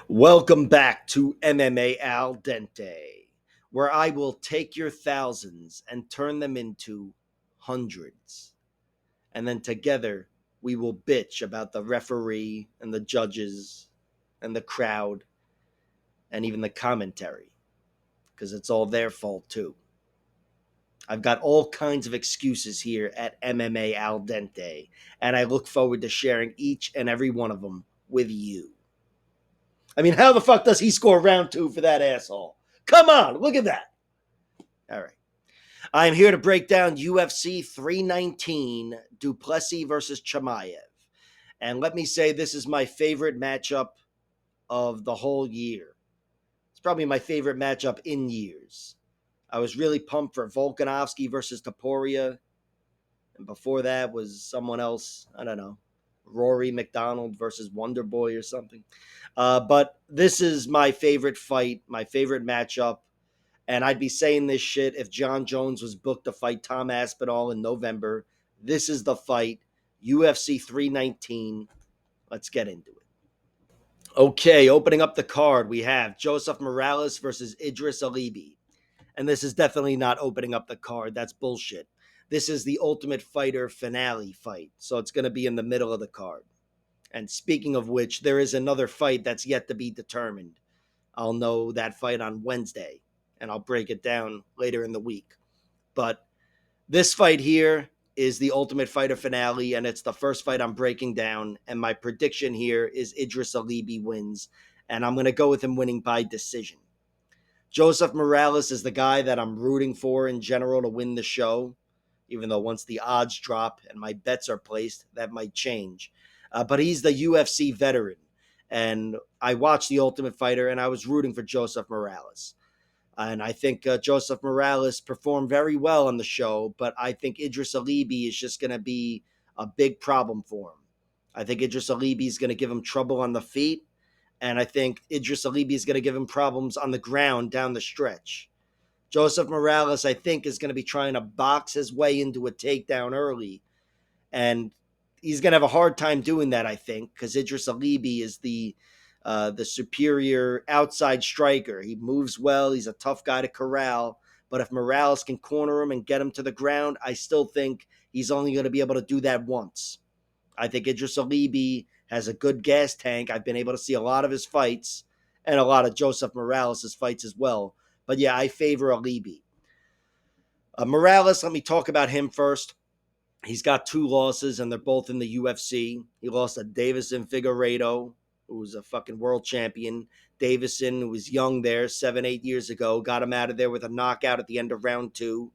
Welcome back to MMA Al Dente, where I will take your thousands and turn them into hundreds. And then together we will bitch about the referee and the judges and the crowd and even the commentary, because it's all their fault too. I've got all kinds of excuses here at MMA Al Dente, and I look forward to sharing each and every one of them with you. I mean, how the fuck does he score round two for that asshole? Come on, look at that. All right. I'm here to break down UFC 319, Du Plessis versus Chimaev. And let me say, this is my favorite matchup of the whole year. It's probably my favorite matchup in years. I was really pumped for Volkanovski versus Topuria. And before that was someone else. I don't know. Rory McDonald versus Wonderboy or something. But this is my favorite fight, my favorite matchup. And I'd be saying this shit if John Jones was booked to fight Tom Aspinall in November. This is the fight. UFC 319. Let's get into it. Okay, opening up the card, we have Joseph Morales versus Idris Alibi. And this is definitely not opening up the card. That's bullshit. This is the Ultimate Fighter finale fight. So it's going to be in the middle of the card. And speaking of which, there is another fight that's yet to be determined. I'll know that fight on Wednesday, and I'll break it down later in the week. But this fight here is the Ultimate Fighter finale, and it's the first fight I'm breaking down. And my prediction here is Idris Alibi wins, and I'm going to go with him winning by decision. Joseph Morales is the guy that I'm rooting for in general to win the show, even though once the odds drop and my bets are placed, that might change. But he's the UFC veteran, and I watched The Ultimate Fighter, and I was rooting for Joseph Morales. And I think Joseph Morales performed very well on the show, but I think Idris Alibi is just going to be a big problem for him. I think Idris Alibi is going to give him trouble on the feet, and I think Idris Alibi is going to give him problems on the ground down the stretch. Joseph Morales, I think, is going to be trying to box his way into a takedown early, and he's going to have a hard time doing that, I think, because Idris Alibi is the superior outside striker. He moves well. He's a tough guy to corral. But if Morales can corner him and get him to the ground, I still think he's only going to be able to do that once. I think Idris Alibi has a good gas tank. I've been able to see a lot of his fights and a lot of Joseph Morales' fights as well. But yeah, I favor Alibi. Morales, let me talk about him first. He's got two losses, and they're both in the UFC. He lost to Davison Figueiredo, who was a fucking world champion. Davison, who was young there 7-8 years ago, got him out of there with a knockout at the end of round two.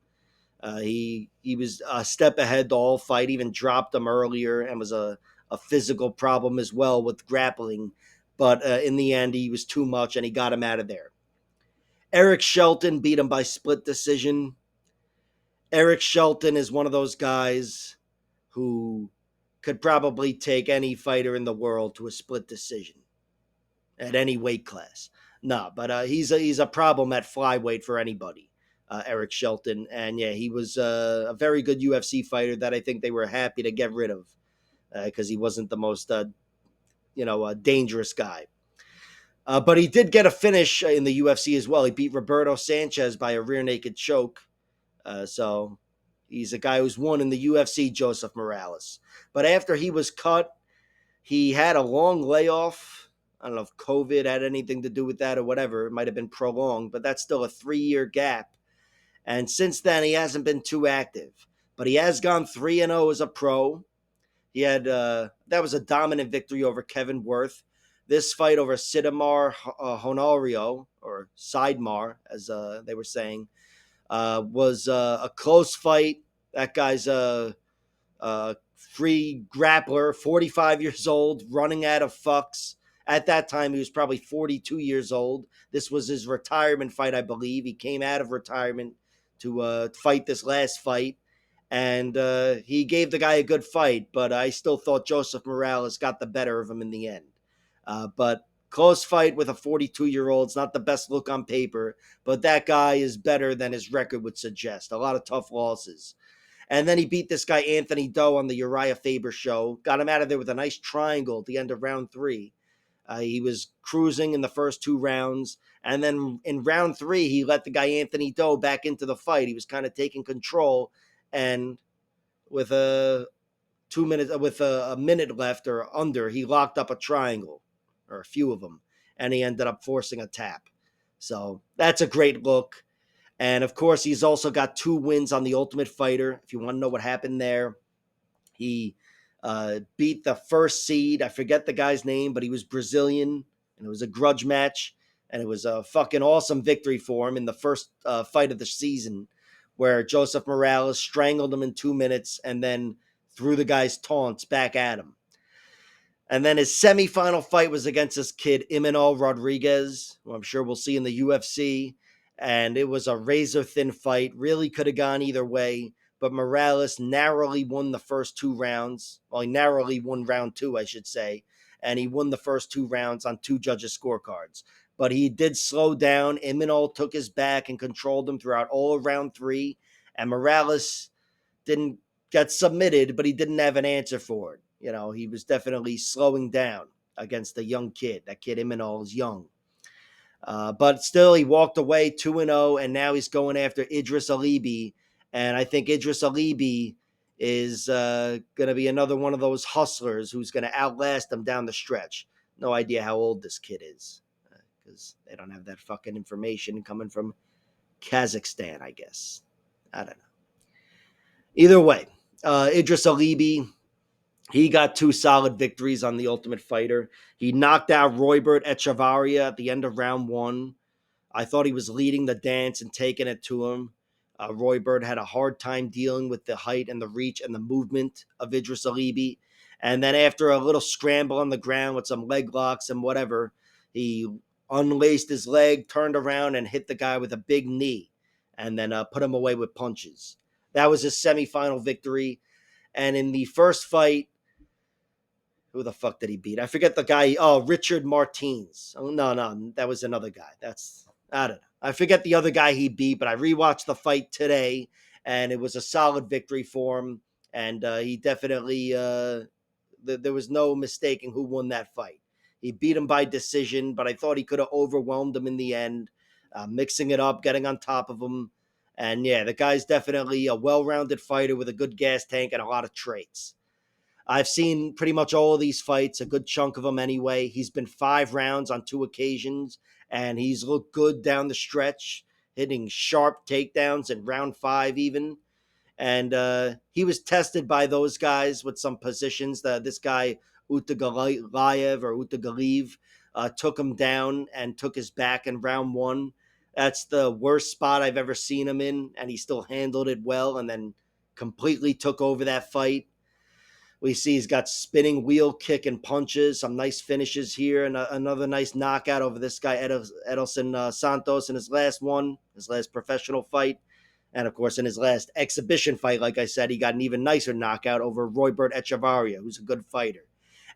He was a step ahead the whole fight, even dropped him earlier, and was a physical problem as well with grappling. But in the end, he was too much, and he got him out of there. Eric Shelton beat him by split decision. Eric Shelton is one of those guys who could probably take any fighter in the world to a split decision at any weight class. No, but he's a problem at flyweight for anybody, Eric Shelton. And yeah, he was a very good UFC fighter that I think they were happy to get rid of because he wasn't the most dangerous guy. But he did get a finish in the UFC as well. He beat Roberto Sanchez by a rear naked choke. So he's a guy who's won in the UFC, Joseph Morales. But after he was cut, he had a long layoff. I don't know if COVID had anything to do with that or whatever. It might have been prolonged, but that's still a 3-year gap. And since then, he hasn't been too active. But he has gone 3-0 as a pro. He had that was a dominant victory over Kevin Worth. This fight over Sidamar Honorio, or Sidemar, as they were saying, was a close fight. That guy's a free grappler, 45 years old, running out of fucks. At that time, he was probably 42 years old. This was his retirement fight, I believe. He came out of retirement to fight this last fight. And he gave the guy a good fight, but I still thought Joseph Morales got the better of him in the end. But close fight with a 42-year-old. It's not the best look on paper, but that guy is better than his record would suggest. A lot of tough losses. And then he beat this guy, Anthony Doe, on the Uriah Faber show. Got him out of there with a nice triangle at the end of round three. He was cruising in the first 2 rounds. And then in round 3, he let the guy Anthony Doe back into the fight. He was kind of taking control. And with a minute left or under, he locked up a triangle, or a few of them, and he ended up forcing a tap. So that's a great look. And of course, he's also got 2 wins on the Ultimate Fighter. If you want to know what happened there, he beat the first seed. I forget the guy's name, but he was Brazilian, and it was a grudge match. And it was a fucking awesome victory for him in the first fight of the season, where Joseph Morales strangled him in 2 minutes and then threw the guy's taunts back at him. And then his semifinal fight was against this kid, Imanol Rodriguez, who I'm sure we'll see in the UFC. And it was a razor-thin fight. Really could have gone either way. But Morales narrowly won the first 2 rounds. Well, he narrowly won round 2, I should say. And he won the first 2 rounds on 2 judges' scorecards. But he did slow down. Imanol took his back and controlled him throughout all of round 3. And Morales didn't get submitted, but he didn't have an answer for it. You know, he was definitely slowing down against the young kid. That kid Imanol is young. But still, he walked away 2-0, and now he's going after Idris Alibi. And I think Idris Alibi is going to be another one of those hustlers who's going to outlast him down the stretch. No idea how old this kid is, because they don't have that fucking information coming from Kazakhstan, I guess. I don't know. Either way, Idris Alibi, he got 2 solid victories on the Ultimate Fighter. He knocked out Roybert Echevarria at the end of round 1. I thought he was leading the dance and taking it to him. Roybert had a hard time dealing with the height and the reach and the movement of Idris Alibi. And then after a little scramble on the ground with some leg locks and whatever, he unlaced his leg, turned around, and hit the guy with a big knee, and then put him away with punches. That was his semifinal victory. And in the first fight, who the fuck did he beat? I forget the guy. Oh, Richard Martins. Oh, no, that was another guy. I don't know. I forget the other guy he beat, but I rewatched the fight today, and it was a solid victory for him. And he definitely, there was no mistaking who won that fight. He beat him by decision, but I thought he could have overwhelmed him in the end, mixing it up, getting on top of him. And yeah, the guy's definitely a well-rounded fighter with a good gas tank and a lot of traits. I've seen pretty much all of these fights, a good chunk of them anyway. He's been 5 rounds on 2 occasions, and he's looked good down the stretch, hitting sharp takedowns in round 5 even. And he was tested by those guys with some positions. This guy, Utagaliyev, took him down and took his back in round 1. That's the worst spot I've ever seen him in, and he still handled it well and then completely took over that fight. We see he's got spinning wheel kick and punches, some nice finishes here, and another nice knockout over this guy, Edelson Santos, in his last professional fight. And, of course, in his last exhibition fight, like I said, he got an even nicer knockout over Roybert Echevarria, who's a good fighter.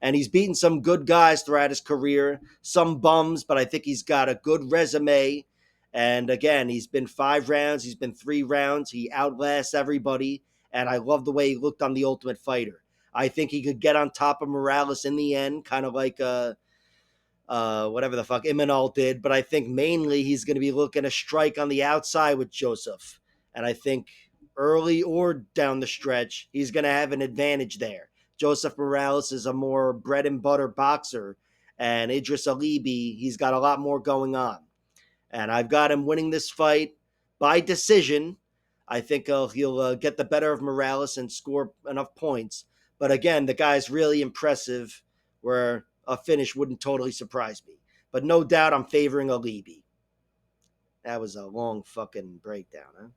And he's beaten some good guys throughout his career, some bums, but I think he's got a good resume. And, again, he's been 5 rounds. He's been 3 rounds. He outlasts everybody. And I love the way he looked on The Ultimate Fighter. I think he could get on top of Morales in the end, kind of like whatever the fuck Imanol did. But I think mainly he's going to be looking to strike on the outside with Joseph. And I think early or down the stretch, he's going to have an advantage there. Joseph Morales is a more bread and butter boxer. And Idris Alibi, he's got a lot more going on. And I've got him winning this fight by decision. I think he'll get the better of Morales and score enough points. But again, the guy's really impressive, where a finish wouldn't totally surprise me. But no doubt I'm favoring Alibi. That was a long fucking breakdown, huh?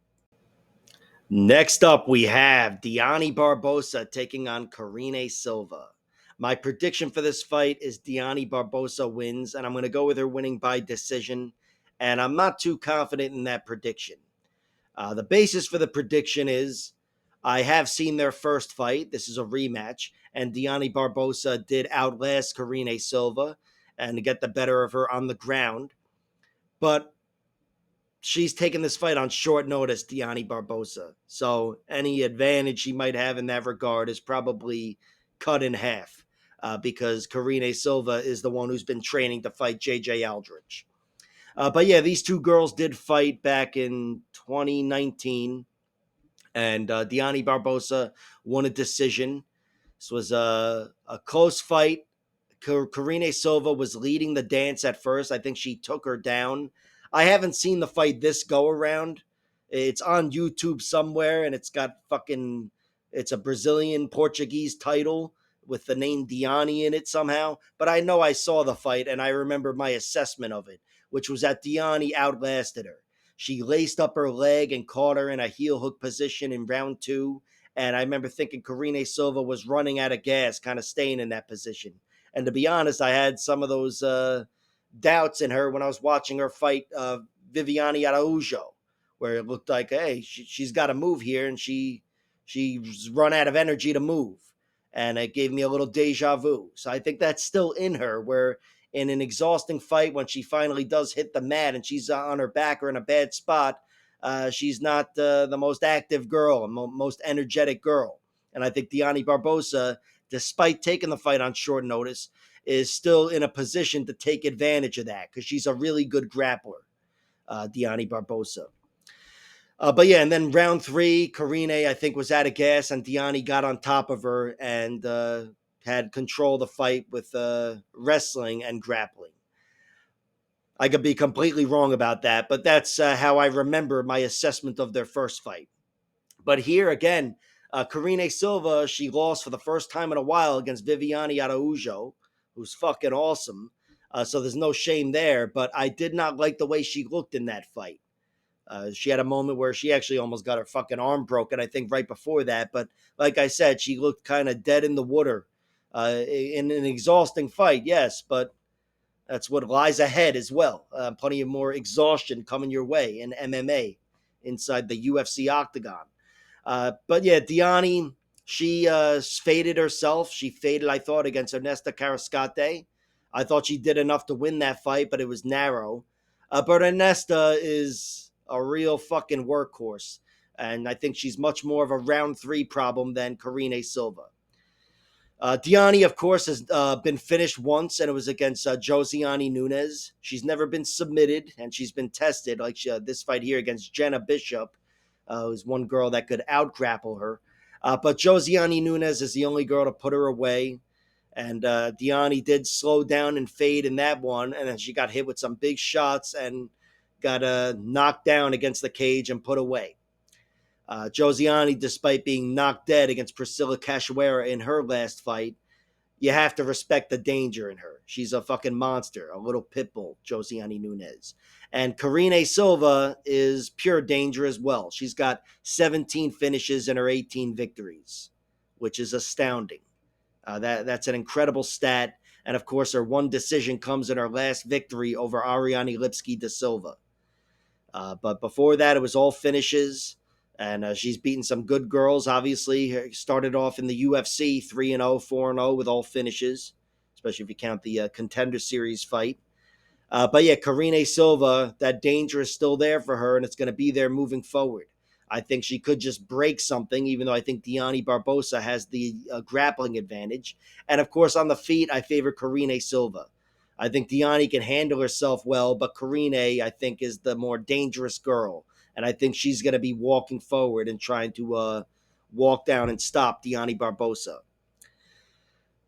Next up, we have Deani Barbosa taking on Karine Silva. My prediction for this fight is Deani Barbosa wins, and I'm going to go with her winning by decision. And I'm not too confident in that prediction. The basis for the prediction is I have seen their first fight. This is a rematch, and Deani Barbosa did outlast Karine Silva and get the better of her on the ground. But she's taken this fight on short notice, Deani Barbosa. So any advantage she might have in that regard is probably cut in half. because Karine Silva is the one who's been training to fight JJ Aldrich. But yeah, these two girls did fight back in 2019, and Diani Barbosa won a decision. This was a close fight. Karine Silva was leading the dance at first. I think she took her down. I haven't seen the fight this go around. It's on YouTube somewhere, and it's got fucking. It's a Brazilian Portuguese title with the name Diani in it somehow. But I know I saw the fight, and I remember my assessment of it, which was that Diani outlasted her. She laced up her leg and caught her in a heel hook position in round two. And I remember thinking Karine Silva was running out of gas, kind of staying in that position. And to be honest, I had some of those doubts in her when I was watching her fight Viviane Araujo, where it looked like, hey, she's got to move here, and she's run out of energy to move. And it gave me a little deja vu. So I think that's still in her, where in an exhausting fight, when she finally does hit the mat and she's on her back or in a bad spot, she's not the most active girl, most energetic girl. And I think Diani Barbosa, despite taking the fight on short notice, is still in a position to take advantage of that because she's a really good grappler, Diani Barbosa. But yeah, and then round three, Karine, I think, was out of gas, and Diani got on top of her and had control of the fight with wrestling and grappling. I could be completely wrong about that, but that's how I remember my assessment of their first fight. But here again, Karine Silva, she lost for the first time in a while against Viviane Araujo, who's fucking awesome. So there's no shame there. But I did not like the way she looked in that fight. She had a moment where she actually almost got her fucking arm broken, I think, right before that. But like I said, she looked kind of dead in the water in an exhausting fight, yes. But that's what lies ahead as well. Plenty of more exhaustion coming your way in MMA inside the UFC octagon. But yeah, Diani, she faded herself. She faded, I thought, against Ernesta Carrascate. I thought she did enough to win that fight, but it was narrow. But Ernesta is a real fucking workhorse. And I think she's much more of a round three problem than Karine Silva. Diani, of course, has been finished once, and it was against Josiane Nunes. She's never been submitted, and she's been tested, like this fight here against Jenna Bishop, who's one girl that could out-grapple her. But Josiane Nunes is the only girl to put her away, and Diani did slow down and fade in that one, and then she got hit with some big shots and got knocked down against the cage and put away. Josiane, despite being knocked dead against Priscilla Cachoeira in her last fight, you have to respect the danger in her. She's a fucking monster, a little pit bull, Josiane Nunes. And Karine Silva is pure danger as well. She's got 17 finishes in her 18 victories, which is astounding. That's an incredible stat. And of course, her one decision comes in her last victory over Ariane Lipski da Silva. But before that, it was all finishes. And she's beaten some good girls, obviously. Started off in the UFC 3-0, 4-0 with all finishes, especially if you count the Contender Series fight. But yeah, Karine Silva, that danger is still there for her, and it's going to be there moving forward. I think she could just break something, even though I think Diani Barbosa has the grappling advantage. And of course, on the feet, I favor Karine Silva. I think Diani can handle herself well, but Karine, I think, is the more dangerous girl. And I think she's going to be walking forward and trying to walk down and stop Diani Barbosa.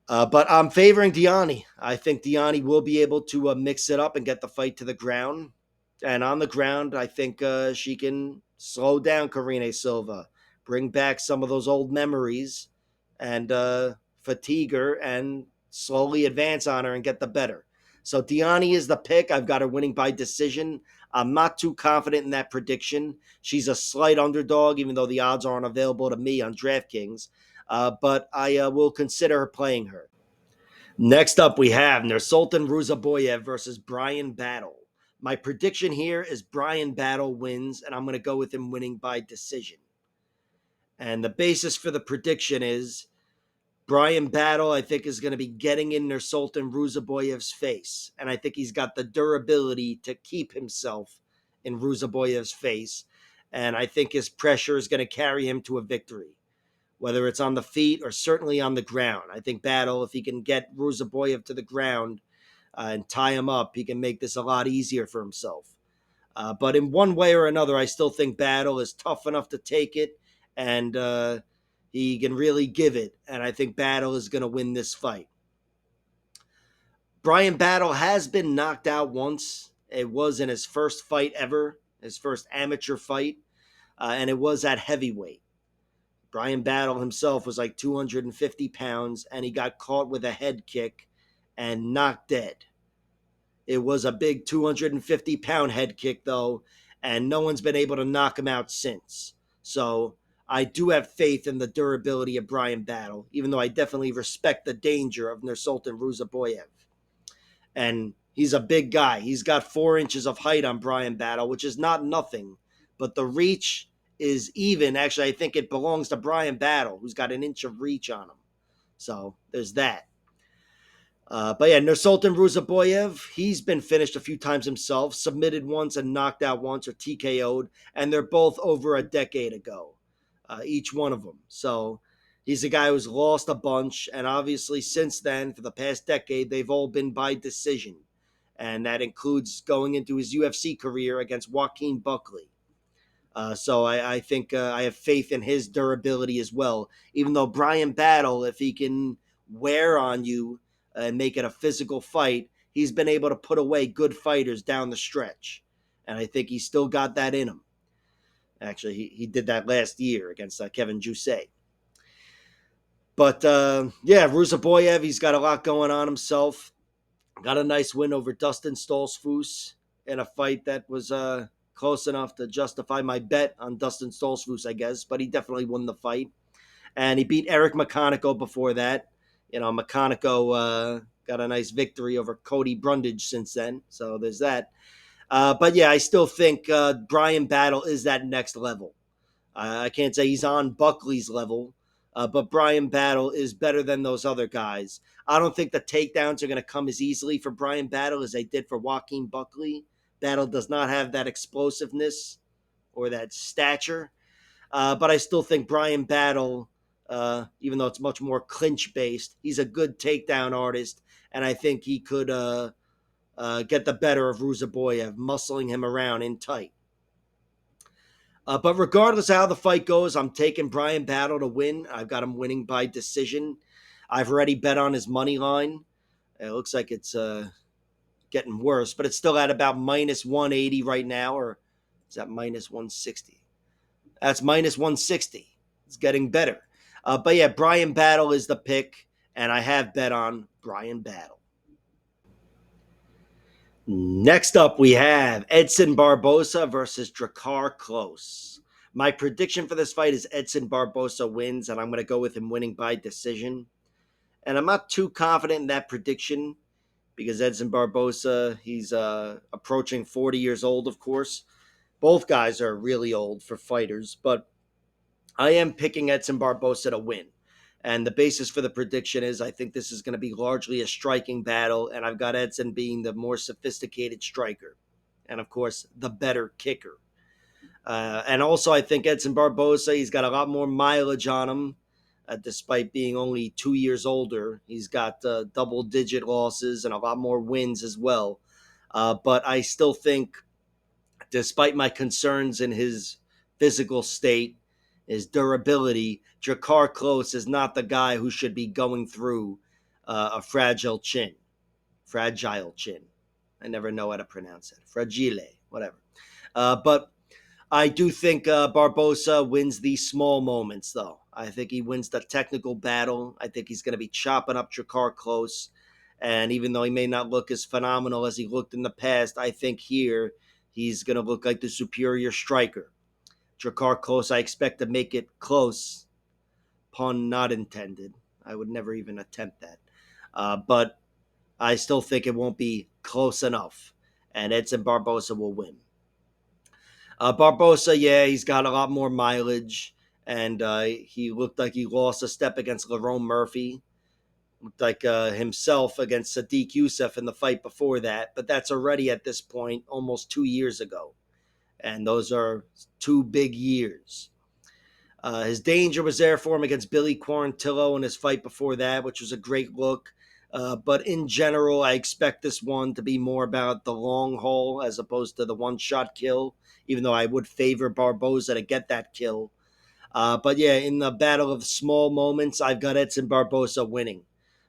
But I'm favoring Diani. I think Diani will be able to mix it up and get the fight to the ground. And on the ground, I think she can slow down Karine Silva, bring back some of those old memories, and fatigue her and slowly advance on her and get the better. So Diani is the pick. I've got her winning by decision. I'm not too confident in that prediction. She's a slight underdog, even though the odds aren't available to me on DraftKings. But I will consider playing her. Next up, we have Nursultan Ruziboev versus Brian Battle. My prediction here is Brian Battle wins, and I'm going to go with him winning by decision. And the basis for the prediction is Brian Battle, I think, is going to be getting in Nursultan Ruziboev's face. And I think he's got the durability to keep himself in Ruziboev's face. And I think his pressure is going to carry him to a victory. whether it's on the feet or certainly on the ground. I think Battle, if he can get Ruziboev to the ground and tie him up, he can make this a lot easier for himself. But in one way or another, I still think Battle is tough enough to take it, and he can really give it. And I think Battle is going to win this fight. Bryan Battle has been knocked out once. It was in his first fight ever, his first amateur fight, and it was at heavyweight. Bryan Battle himself was like 250 pounds, and he got caught with a head kick and knocked dead. It was a big 250-pound head kick, though, and no one's been able to knock him out since. So I do have faith in the durability of Bryan Battle, even though I definitely respect the danger of Nursultan Ruziboev. And he's a big guy. He's got 4 inches of height on Bryan Battle, which is not nothing. But the reach is even. Actually, I think it belongs to Bryan Battle, who's got an inch of reach on him. So there's that. But yeah, Nursultan Ruziboev, he's been finished a few times himself, submitted once and knocked out once or TKO'd, and they're both over a decade ago, each one of them. So he's a guy who's lost a bunch, and obviously since then, for the past decade, they've all been by decision. And that includes going into his UFC career against Joaquin Buckley. So I think I have faith in his durability as well. Even though Bryan Battle, if he can wear on you and make it a physical fight, he's been able to put away good fighters down the stretch. And I think he's still got that in him. Actually, he did that last year against Kevin Jousset. But yeah, Ruziboev, he's got a lot going on himself. Got a nice win over Dustin Stoltzfus in a fight that was close enough to justify my bet on Dustin Stoltzfus, I guess. But he definitely won the fight. And he beat Eric McConico before that. You know, McConico got a nice victory over Cody Brundage since then. So there's that. But yeah, I still think Bryan Battle is that next level. I can't say he's on Buckley's level, but Bryan Battle is better than those other guys. I don't think the takedowns are going to come as easily for Bryan Battle as they did for Joaquin Buckley. Battle does not have that explosiveness or that stature. But I still think Bryan Battle, even though it's much more clinch based, he's a good takedown artist, and I think he could get the better of Ruziboev, muscling him around in tight. But regardless of how the fight goes, I'm taking Bryan Battle to win. I've got him winning by decision. I've already bet on his money line. It looks like it's getting worse, but it's still at about minus 180 right now, or is that minus 160? That's minus 160. It's getting better. But yeah, Bryan Battle is the pick, and I have bet on Bryan Battle. Next up, we have Edson Barbosa versus Dricus Klose. My prediction for this fight is Edson Barbosa wins, and I'm going to go with him winning by decision. And I'm not too confident in that prediction because Edson Barbosa, he's approaching 40 years old, of course. Both guys are really old for fighters, but I am picking Edson Barbosa to win. And the basis for the prediction is I think this is going to be largely a striking battle, and I've got Edson being the more sophisticated striker. And of course, the better kicker. And also, I think Edson Barbosa, he's got a lot more mileage on him, despite being only 2 years older. He's got double-digit losses and a lot more wins as well. But I still think, despite my concerns in his physical state, his durability, Dricus Klose is not the guy who should be going through a fragile chin. Fragile chin. I never know how to pronounce it. Fragile, whatever. But I do think Barbosa wins these small moments, though. I think he wins the technical battle. I think he's going to be chopping up Dricus Klose. And even though he may not look as phenomenal as he looked in the past, I think here he's going to look like the superior striker. Dricus Klose, I expect to make it close. Pun not intended. I would never even attempt that. But I still think it won't be close enough. And Edson Barbosa will win. Barbosa, yeah, he's got a lot more mileage. And he looked like he lost a step against Lerone Murphy. Looked like himself against Sadiq Youssef in the fight before that. But that's already at this point almost 2 years ago. And those are 2 big years. His danger was there for him against Billy Quarantillo in his fight before that, which was a great look. But in general, I expect this one to be more about the long haul as opposed to the one-shot kill, even though I would favor Barboza to get that kill. But yeah, in the battle of small moments, I've got Edson Barbosa winning.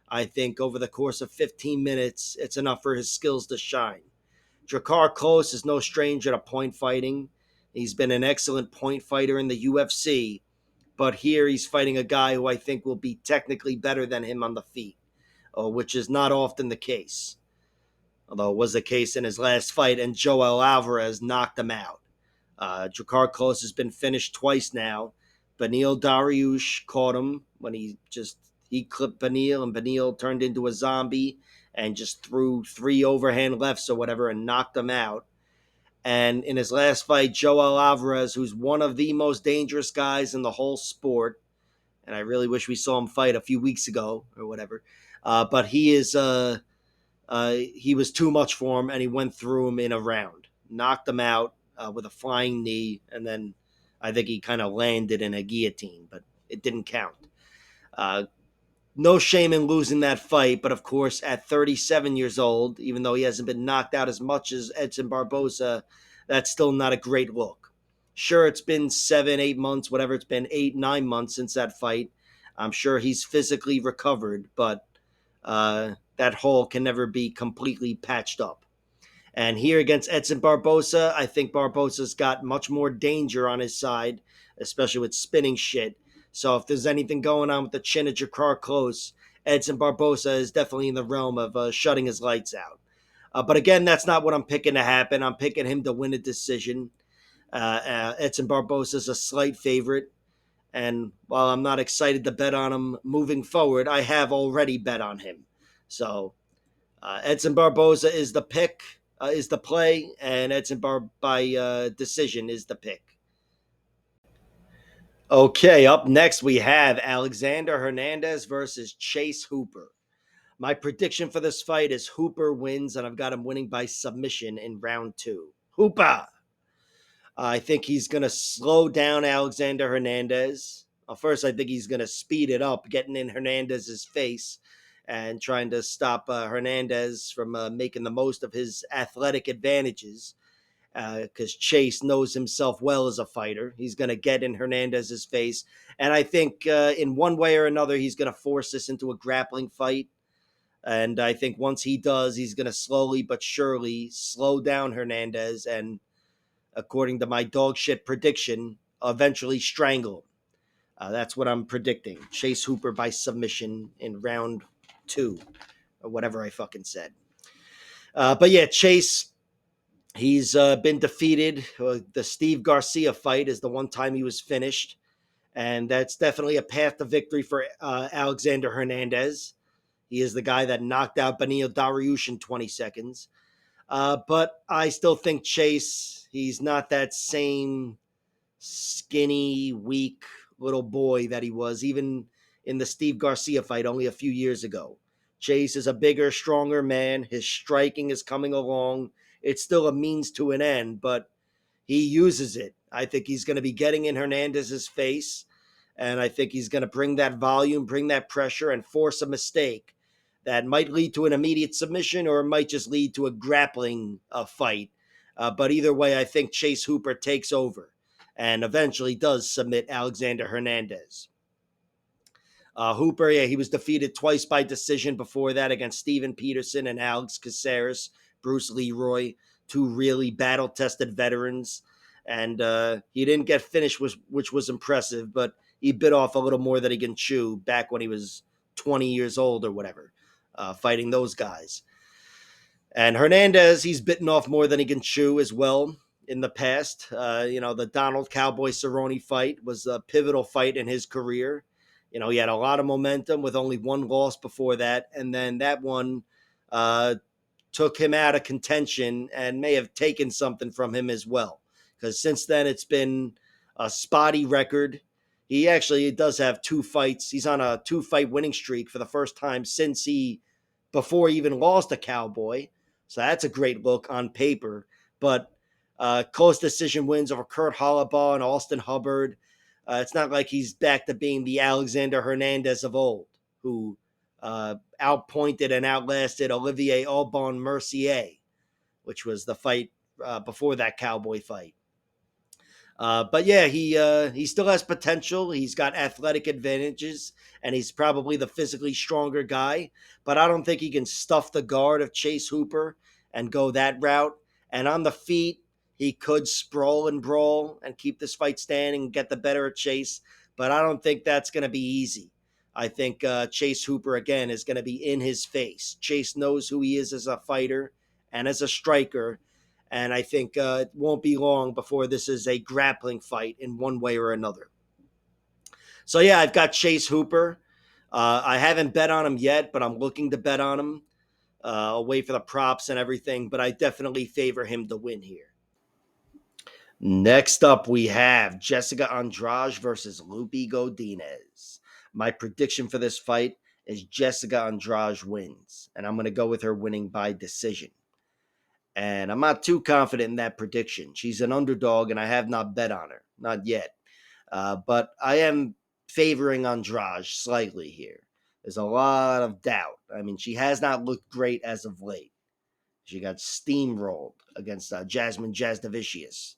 I think over the course of 15 minutes, it's enough for his skills to shine. Dricus Klose is no stranger to point fighting. He's been an excellent point fighter in the UFC, but here he's fighting a guy who I think will be technically better than him on the feet, which is not often the case. Although it was the case in his last fight, and Joel Alvarez knocked him out. Dricus Klose has been finished twice now. Beneil Dariush caught him when he clipped Beneil, and Beneil turned into a zombie and just threw 3 overhand lefts or whatever and knocked him out. And in his last fight, Joel Alvarez, who's one of the most dangerous guys in the whole sport, and I really wish we saw him fight a few weeks ago or whatever, but he was too much for him, and he went through him in a round, knocked him out with a flying knee, and then I think he kind of landed in a guillotine, but it didn't count. Uh, no shame in losing that fight, but of course, at 37 years old, even though he hasn't been knocked out as much as Edson Barboza, that's still not a great look. Sure, it's been 7, 8 months, whatever it's been, 8, 9 months since that fight. I'm sure he's physically recovered, but that hole can never be completely patched up. And here against Edson Barboza, I think Barboza's got much more danger on his side, especially with spinning shit. So if there's anything going on with the chin of Dricus Klose, Edson Barboza is definitely in the realm of shutting his lights out. But again, that's not what I'm picking to happen. I'm picking him to win a decision. Edson Barboza is a slight favorite. And while I'm not excited to bet on him moving forward, I have already bet on him. So Edson Barboza is the pick, is the play, and Edson by decision is the pick. Okay, up next we have Alexander Hernandez versus Chase Hooper. My prediction for this fight is Hooper wins, and I've got him winning by submission in round 2. Hooper! I think he's going to slow down Alexander Hernandez. First, I think he's going to speed it up, getting in Hernandez's face and trying to stop Hernandez from making the most of his athletic advantages. Because Chase knows himself well as a fighter. He's going to get in Hernandez's face. And I think in one way or another, he's going to force this into a grappling fight. And I think once he does, he's going to slowly but surely slow down Hernandez and, according to my dog shit prediction, eventually strangle him. That's what I'm predicting. Chase Hooper by submission in round 2, or whatever I fucking said. But yeah, Chase, he's been defeated. The Steve Garcia fight is the one time he was finished. And that's definitely a path to victory for Alexander Hernandez. He is the guy that knocked out Beneil Dariush in 20 seconds. But I still think Chase, he's not that same skinny, weak little boy that he was even in the Steve Garcia fight only a few years ago. Chase is a bigger, stronger man. His striking is coming along. It's still a means to an end, but he uses it. I think he's going to be getting in Hernandez's face, and I think he's going to bring that volume, bring that pressure, and force a mistake that might lead to an immediate submission or it might just lead to a grappling fight. But either way, I think Chase Hooper takes over and eventually does submit Alexander Hernandez. Hooper, yeah, he was defeated twice by decision before that against Steven Peterson and Alex Caceres, Bruce Leroy, 2 really battle-tested veterans. And he didn't get finished, which was impressive, but he bit off a little more than he can chew back when he was 20 years old or whatever, fighting those guys. And Hernandez, he's bitten off more than he can chew as well in the past. The Donald Cowboy Cerrone fight was a pivotal fight in his career. He had a lot of momentum with only 1 loss before that. And then that one took him out of contention and may have taken something from him as well. Because since then, it's been a spotty record. He actually does have 2 fights. He's on a 2-fight winning streak for the first time since before he even lost to Cowboy. So that's a great look on paper. But close decision wins over Kurt Hollabaugh and Austin Hubbard. It's not like he's back to being the Alexander Hernandez of old, who outpointed and outlasted Olivier Aubin Mercier, which was the fight before that Cowboy fight. But yeah, he still has potential. He's got athletic advantages, and he's probably the physically stronger guy. But I don't think he can stuff the guard of Chase Hooper and go that route. And on the feet, he could sprawl and brawl and keep this fight standing and get the better of Chase. But I don't think that's going to be easy. I think Chase Hooper, again, is going to be in his face. Chase knows who he is as a fighter and as a striker, and I think it won't be long before this is a grappling fight in one way or another. So, yeah, I've got Chase Hooper. I haven't bet on him yet, but I'm looking to bet on him. I'll wait for the props and everything, but I definitely favor him to win here. Next up, we have Jessica Andrade versus Loopy Godinez. My prediction for this fight is Jessica Andrade wins, and I'm going to go with her winning by decision. And I'm not too confident in that prediction. She's an underdog, and I have not bet on her. Not yet. But I am favoring Andrade slightly here. There's a lot of doubt. I mean, she has not looked great as of late. She got steamrolled against Jasmine Jasdavicius.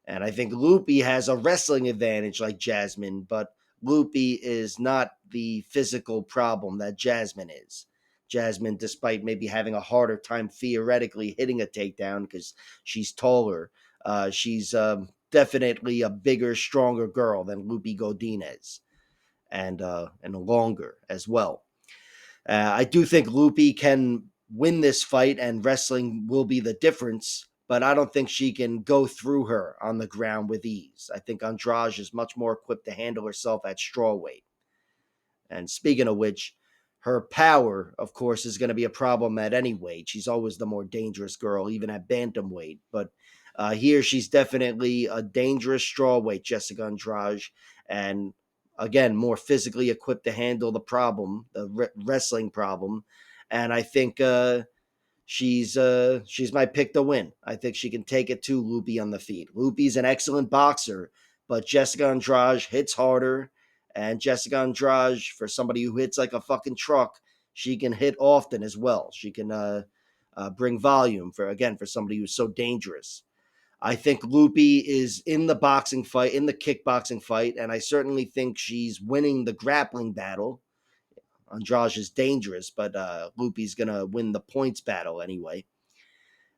And I think Loopy has a wrestling advantage like Jasmine, but Loopy is not the physical problem that Jasmine is. Jasmine, despite maybe having a harder time theoretically hitting a takedown because she's taller, she's definitely a bigger, stronger girl than Loopy Godinez, and longer as well. I do think Loopy can win this fight, and wrestling will be the difference, but I don't think she can go through her on the ground with ease. I think Andrade is much more equipped to handle herself at strawweight. And speaking of which, her power, of course, is going to be a problem at any weight. She's always the more dangerous girl, even at bantamweight. But here, she's definitely a dangerous strawweight, Jessica Andrade, and again, more physically equipped to handle the problem, the wrestling problem. And I think she's my pick to win. I think she can take it to Loopy on the feet. Loopy's an excellent boxer, but Jessica Andrade hits harder. And Jessica Andrade, for somebody who hits like a fucking truck, she can hit often as well. She can bring volume for somebody who's so dangerous. I think Loopy is in the boxing fight, in the kickboxing fight, and I certainly think she's winning the grappling battle. Andrade is dangerous, but Loopy's going to win the points battle anyway.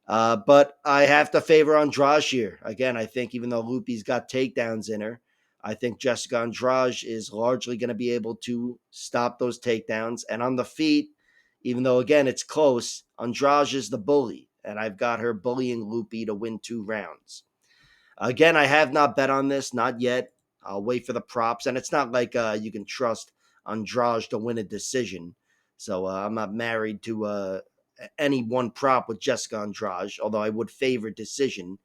But I have to favor Andrade here. Again, I think even though Loopy's got takedowns in her, I think Jessica Andrade is largely going to be able to stop those takedowns. And on the feet, even though, again, it's close, Andrade is the bully, and I've got her bullying Loopy to win 2 rounds. Again, I have not bet on this, not yet. I'll wait for the props, and it's not like you can trust Andrade to win a decision. So I'm not married to any one prop with Jessica Andrade, although I would favor decision.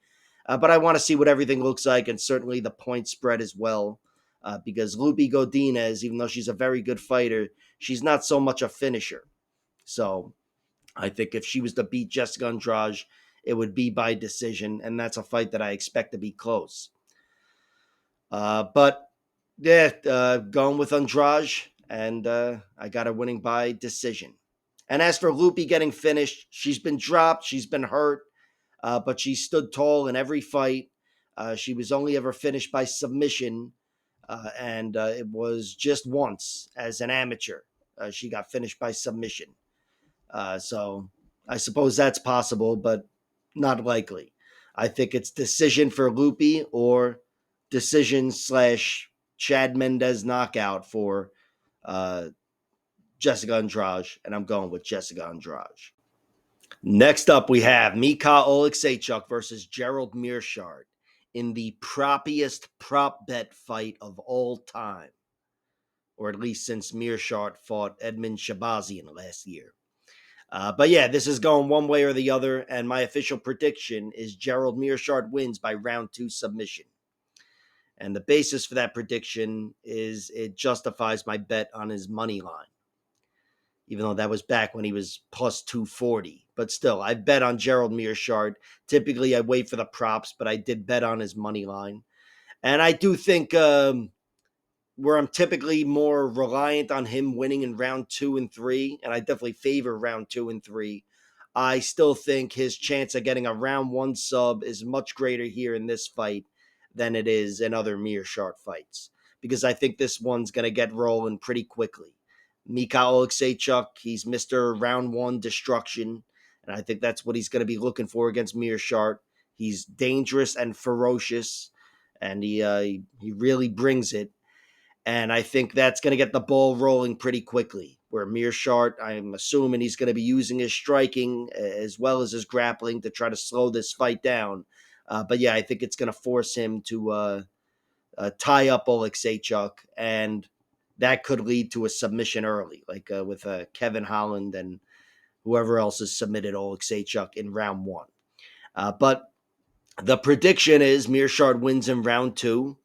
But I want to see what everything looks like, and certainly the point spread as well. Because Loopy Godinez, even though she's a very good fighter, she's not so much a finisher. So I think if she was to beat Jessica Andrade, it would be by decision, and that's a fight that I expect to be close. But yeah, going with Andrade, and I got her winning by decision. And as for Loopy getting finished, she's been dropped, she's been hurt, but she stood tall in every fight. She was only ever finished by submission, and it was just once as an amateur. She got finished by submission. So I suppose that's possible, but not likely. I think it's decision for Loopy or decision / Chad Mendez knockout for Jessica Andrade, and I'm going with Jessica Andrade. Next up, we have Michal Oleksiejczuk versus Gerald Meerschaert in the proppiest prop bet fight of all time, or at least since Meerschaert fought Edmund Shabazian last year. But yeah, this is going one way or the other, and my official prediction is Gerald Meerschaert wins by round 2 submission. And the basis for that prediction is it justifies my bet on his money line, even though that was back when he was plus 240. But still, I bet on Gerald Meerschaert. Typically, I wait for the props, but I did bet on his money line. And I do think where I'm typically more reliant on him winning in round 2 and 3, and I definitely favor round 2 and 3. I still think his chance of getting a round 1 sub is much greater here in this fight than it is in other Mearshart fights, because I think this one's going to get rolling pretty quickly. Michal he's Mr. Round 1 destruction, and I think that's what he's going to be looking for against Mearshart. He's dangerous and ferocious, and he really brings it. And I think that's going to get the ball rolling pretty quickly. Where Mearshart, I'm assuming he's going to be using his striking as well as his grappling to try to slow this fight down. But yeah, I think it's going to force him to tie up Oleksiejczuk, and that could lead to a submission early, like with Kevin Holland and whoever else has submitted Oleksiejczuk in round 1. But the prediction is Mearshart wins in round 2.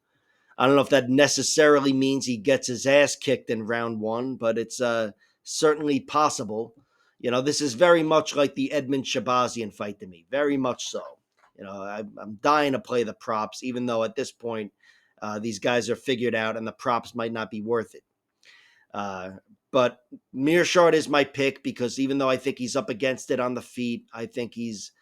I don't know if that necessarily means he gets his ass kicked in round 1, but it's certainly possible. This is very much like the Edmund Shabazian fight to me, very much so. I'm dying to play the props, even though at this point these guys are figured out and the props might not be worth it. But Mearshart is my pick because even though I think he's up against it on the feet, I think he's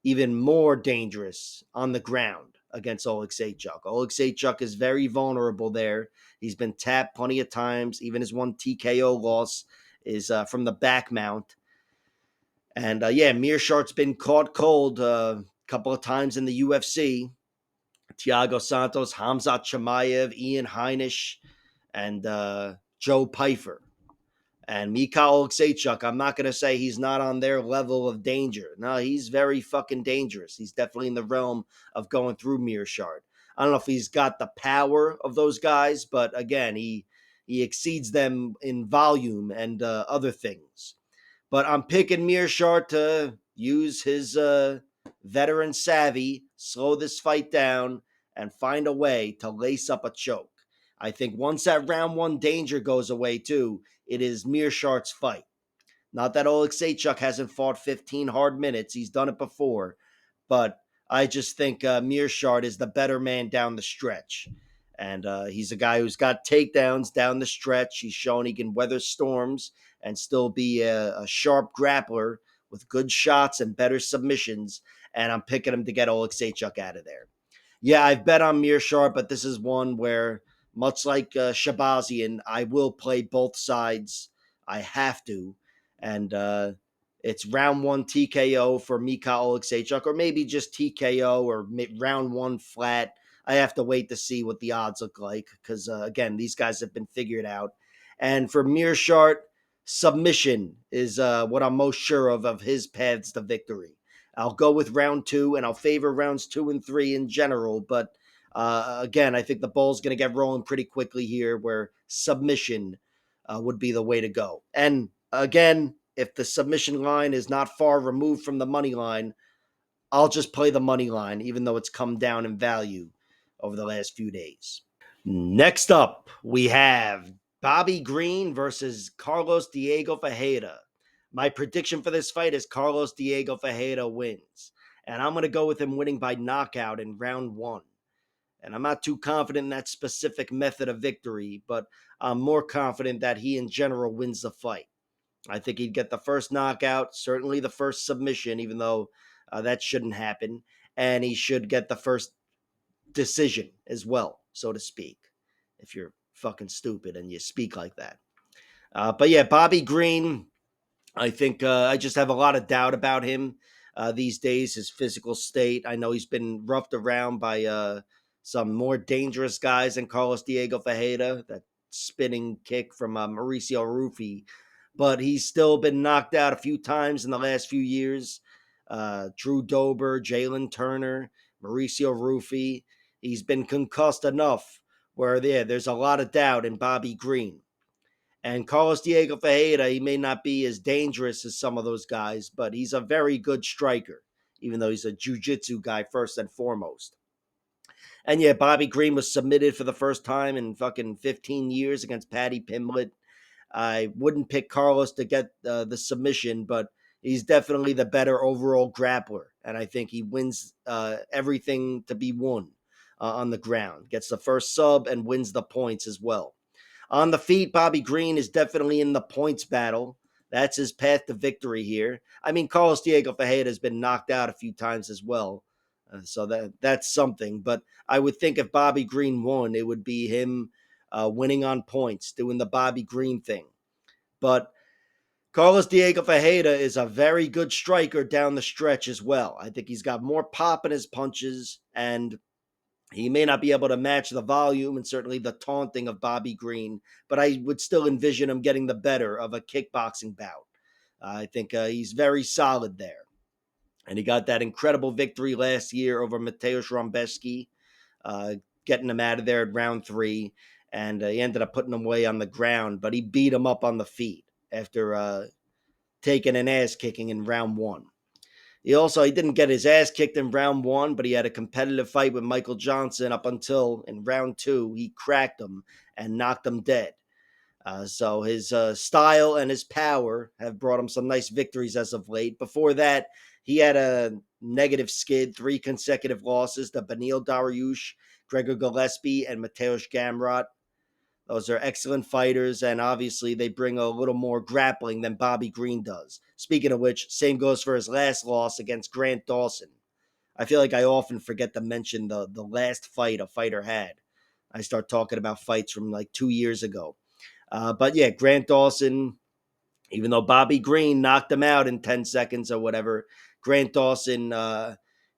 even more dangerous on the ground against Oleksiejczuk. Oleksiejczuk is very vulnerable there. He's been tapped plenty of times. Even his one TKO loss is from the back mount. And Mearshart's been caught cold a couple of times in the UFC. Thiago Santos, Khamzat Chimaev, Ian Heinisch, and Joe Pyfer. And Michal Oleksiejczuk, I'm not going to say he's not on their level of danger. No, he's very fucking dangerous. He's definitely in the realm of going through Mearshart. I don't know if he's got the power of those guys, but again, he exceeds them in volume and other things. But I'm picking Mearshart to use his veteran savvy, slow this fight down, and find a way to lace up a choke. I think once that round 1 danger goes away, too, it is Mearshart's fight. Not that Oleksiejczuk hasn't fought 15 hard minutes. He's done it before. But I just think Mearshart is the better man down the stretch. And he's a guy who's got takedowns down the stretch. He's shown he can weather storms and still be a sharp grappler with good shots and better submissions. And I'm picking him to get Oleksiejczuk out of there. Yeah, I've bet on Mearshart, but this is one where, much like Shabazian, I will play both sides. I have to. And it's round 1 TKO for Michal Oleksiejczuk, or maybe just TKO or round 1 flat. I have to wait to see what the odds look like because, again, these guys have been figured out. And for Mearshart, submission is what I'm most sure of his paths to victory. I'll go with round 2, and I'll favor rounds 2 and 3 in general. But again, I think the ball's going to get rolling pretty quickly here, where submission would be the way to go. And again, if the submission line is not far removed from the money line, I'll just play the money line, even though it's come down in value over the last few days. Next up, we have Bobby Green versus Carlos Diego Ferreira. My prediction for this fight is Carlos Diego Ferreira wins. And I'm going to go with him winning by knockout in round 1. And I'm not too confident in that specific method of victory, but I'm more confident that he in general wins the fight. I think he'd get the first knockout, certainly the first submission, even though that shouldn't happen. And he should get the first decision as well, so to speak, if you're fucking stupid and you speak like that. But yeah, Bobby Green, I think I just have a lot of doubt about him these days, his physical state. I know he's been roughed around by some more dangerous guys than Carlos Diego Ferreira, that spinning kick from Mauricio Rufy, but he's still been knocked out a few times in the last few years. Drew Dober, Jalen Turner, Mauricio Rufy. He's been concussed enough where there's a lot of doubt in Bobby Green. And Carlos Diego Ferreira, he may not be as dangerous as some of those guys, but he's a very good striker, even though he's a jiu-jitsu guy first and foremost. And yeah, Bobby Green was submitted for the first time in fucking 15 years against Paddy Pimblett. I wouldn't pick Carlos to get the submission, but he's definitely the better overall grappler. And I think he wins everything to be won. on the ground. Gets the first sub and wins the points as well. On the feet, Bobby Green is definitely in the points battle. That's his path to victory here. I mean, Carlos Diego Ferreira has been knocked out a few times as well. So that's something. But I would think if Bobby Green won, it would be him winning on points, doing the Bobby Green thing. But Carlos Diego Ferreira is a very good striker down the stretch as well. I think he's got more pop in his punches, and he may not be able to match the volume and certainly the taunting of Bobby Green, but I would still envision him getting the better of a kickboxing bout. I think he's very solid there. And he got that incredible victory last year over Mateusz Rombeski, uh, getting him out of there at round 3. And he ended up putting him away on the ground, but he beat him up on the feet after taking an ass kicking in round 1. He didn't get his ass kicked in round 1, but he had a competitive fight with Michael Johnson up until in round 2 he cracked him and knocked him dead. So his style and his power have brought him some nice victories as of late. Before that, he had a negative skid, 3 consecutive losses to Beneil Dariush, Gregor Gillespie, and Mateusz Gamrot. Those are excellent fighters, and obviously they bring a little more grappling than Bobby Green does. Speaking of which, same goes for his last loss against Grant Dawson. I feel like I often forget to mention the last fight a fighter had. I start talking about fights from like 2 years ago. But yeah, Grant Dawson, even though Bobby Green knocked him out in 10 seconds or whatever, Grant Dawson,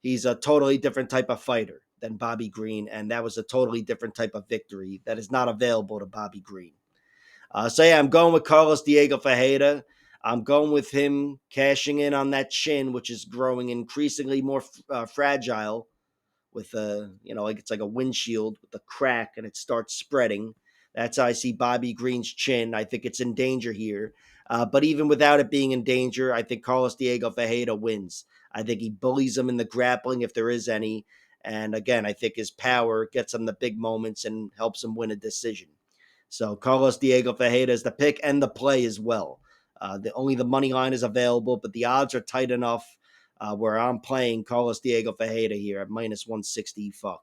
he's a totally different type of fighter than Bobby Green, and that was a totally different type of victory that is not available to Bobby Green. So yeah, I'm going with Carlos Diego Ferreira. I'm going with him cashing in on that chin, which is growing increasingly more fragile with like it's like a windshield with a crack and it starts spreading. That's how I see Bobby Green's chin. I think it's in danger here. But even without it being in danger, I think Carlos Diego Ferreira wins. I think he bullies him in the grappling if there is any. And again, I think his power gets him the big moments and helps him win a decision. So Carlos Diego Ferreira is the pick and the play as well. Only the money line is available, but the odds are tight enough where I'm playing Carlos Diego Ferreira here at minus 160. Fuck.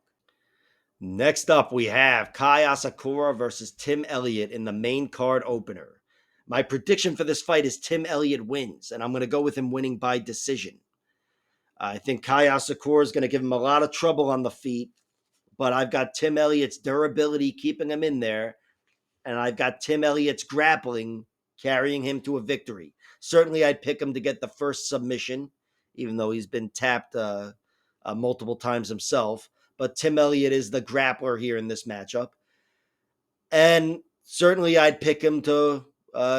Next up, we have Kai Asakura versus Tim Elliott in the main card opener. My prediction for this fight is Tim Elliott wins, and I'm going to go with him winning by decision. I think Kai Asakura is going to give him a lot of trouble on the feet, but I've got Tim Elliott's durability keeping him in there, and I've got Tim Elliott's grappling carrying him to a victory. Certainly, I'd pick him to get the first submission, even though he's been tapped multiple times himself. But Tim Elliott is the grappler here in this matchup. And certainly, I'd pick him to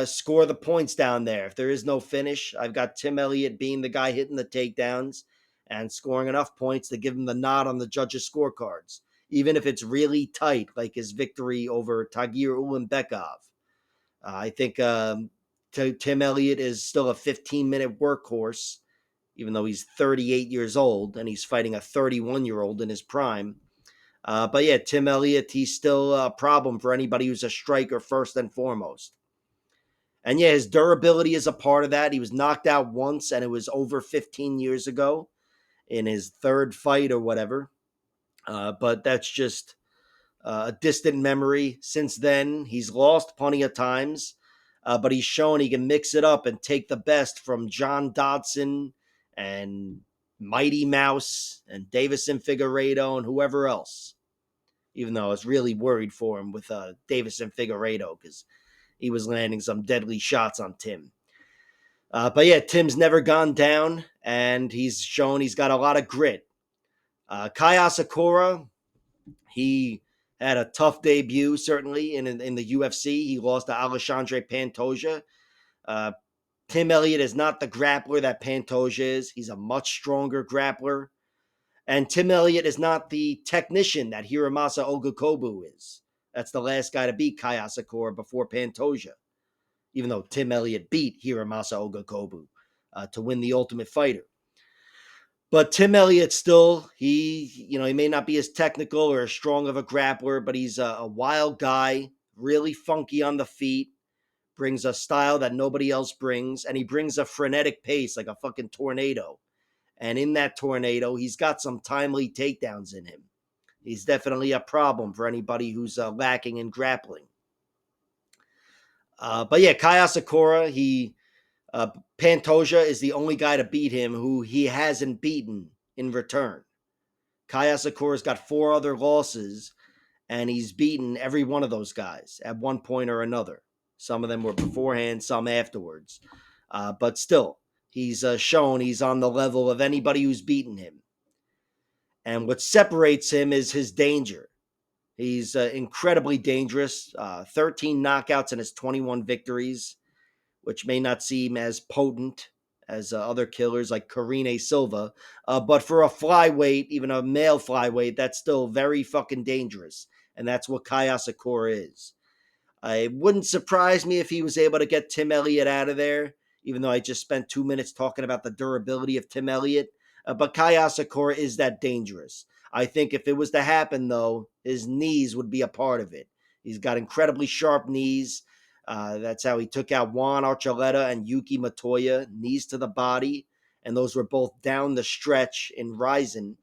score the points down there. If there is no finish, I've got Tim Elliott being the guy hitting the takedowns and scoring enough points to give him the nod on the judges' scorecards, even if it's really tight, like his victory over Tagir Ulanbekov. I think Tim Elliott is still a 15-minute workhorse, even though he's 38 years old and he's fighting a 31-year-old in his prime. But yeah, Tim Elliott, he's still a problem for anybody who's a striker first and foremost. And yeah, his durability is a part of that. He was knocked out once, and it was over 15 years ago in his third fight or whatever. But that's just a distant memory. Since then, he's lost plenty of times, but he's shown he can mix it up and take the best from John Dodson and Mighty Mouse and Davison Figueiredo and whoever else. Even though I was really worried for him with Davison Figueiredo because he was landing some deadly shots on Tim. But yeah, Tim's never gone down, and he's shown he's got a lot of grit. Kai Asakura, he had a tough debut, certainly, in the UFC. He lost to Alexandre Pantoja. Tim Elliott is not the grappler that Pantoja is. He's a much stronger grappler. And Tim Elliott is not the technician that Hiromasa Ogakobu is. That's the last guy to beat Kai Asakura before Pantoja, even though Tim Elliott beat Hiromasa Ogakobu to win the Ultimate Fighter. But Tim Elliott still, he may not be as technical or as strong of a grappler, but he's a wild guy, really funky on the feet, brings a style that nobody else brings, and he brings a frenetic pace like a fucking tornado. And in that tornado, he's got some timely takedowns in him. He's definitely a problem for anybody who's lacking in grappling. But yeah, Kai Asakura, Pantoja is the only guy to beat him who he hasn't beaten in return. Kai Asakura's got 4 other losses, and he's beaten every one of those guys at one point or another. Some of them were beforehand, some afterwards. But still, he's shown he's on the level of anybody who's beaten him. And what separates him is his danger. He's incredibly dangerous. 13 knockouts in his 21 victories, which may not seem as potent as other killers like Karine Silva. But for a flyweight, even a male flyweight, that's still very fucking dangerous. And that's what Kai Asakura is. It wouldn't surprise me if he was able to get Tim Elliott out of there, even though I just spent 2 minutes talking about the durability of Tim Elliott. But Kai Asakura is that dangerous. I think if it was to happen, though, his knees would be a part of it. He's got incredibly sharp knees. That's how he took out Juan Archuleta and Yuki Matoya, knees to the body. And those were both down the stretch in Ryzen.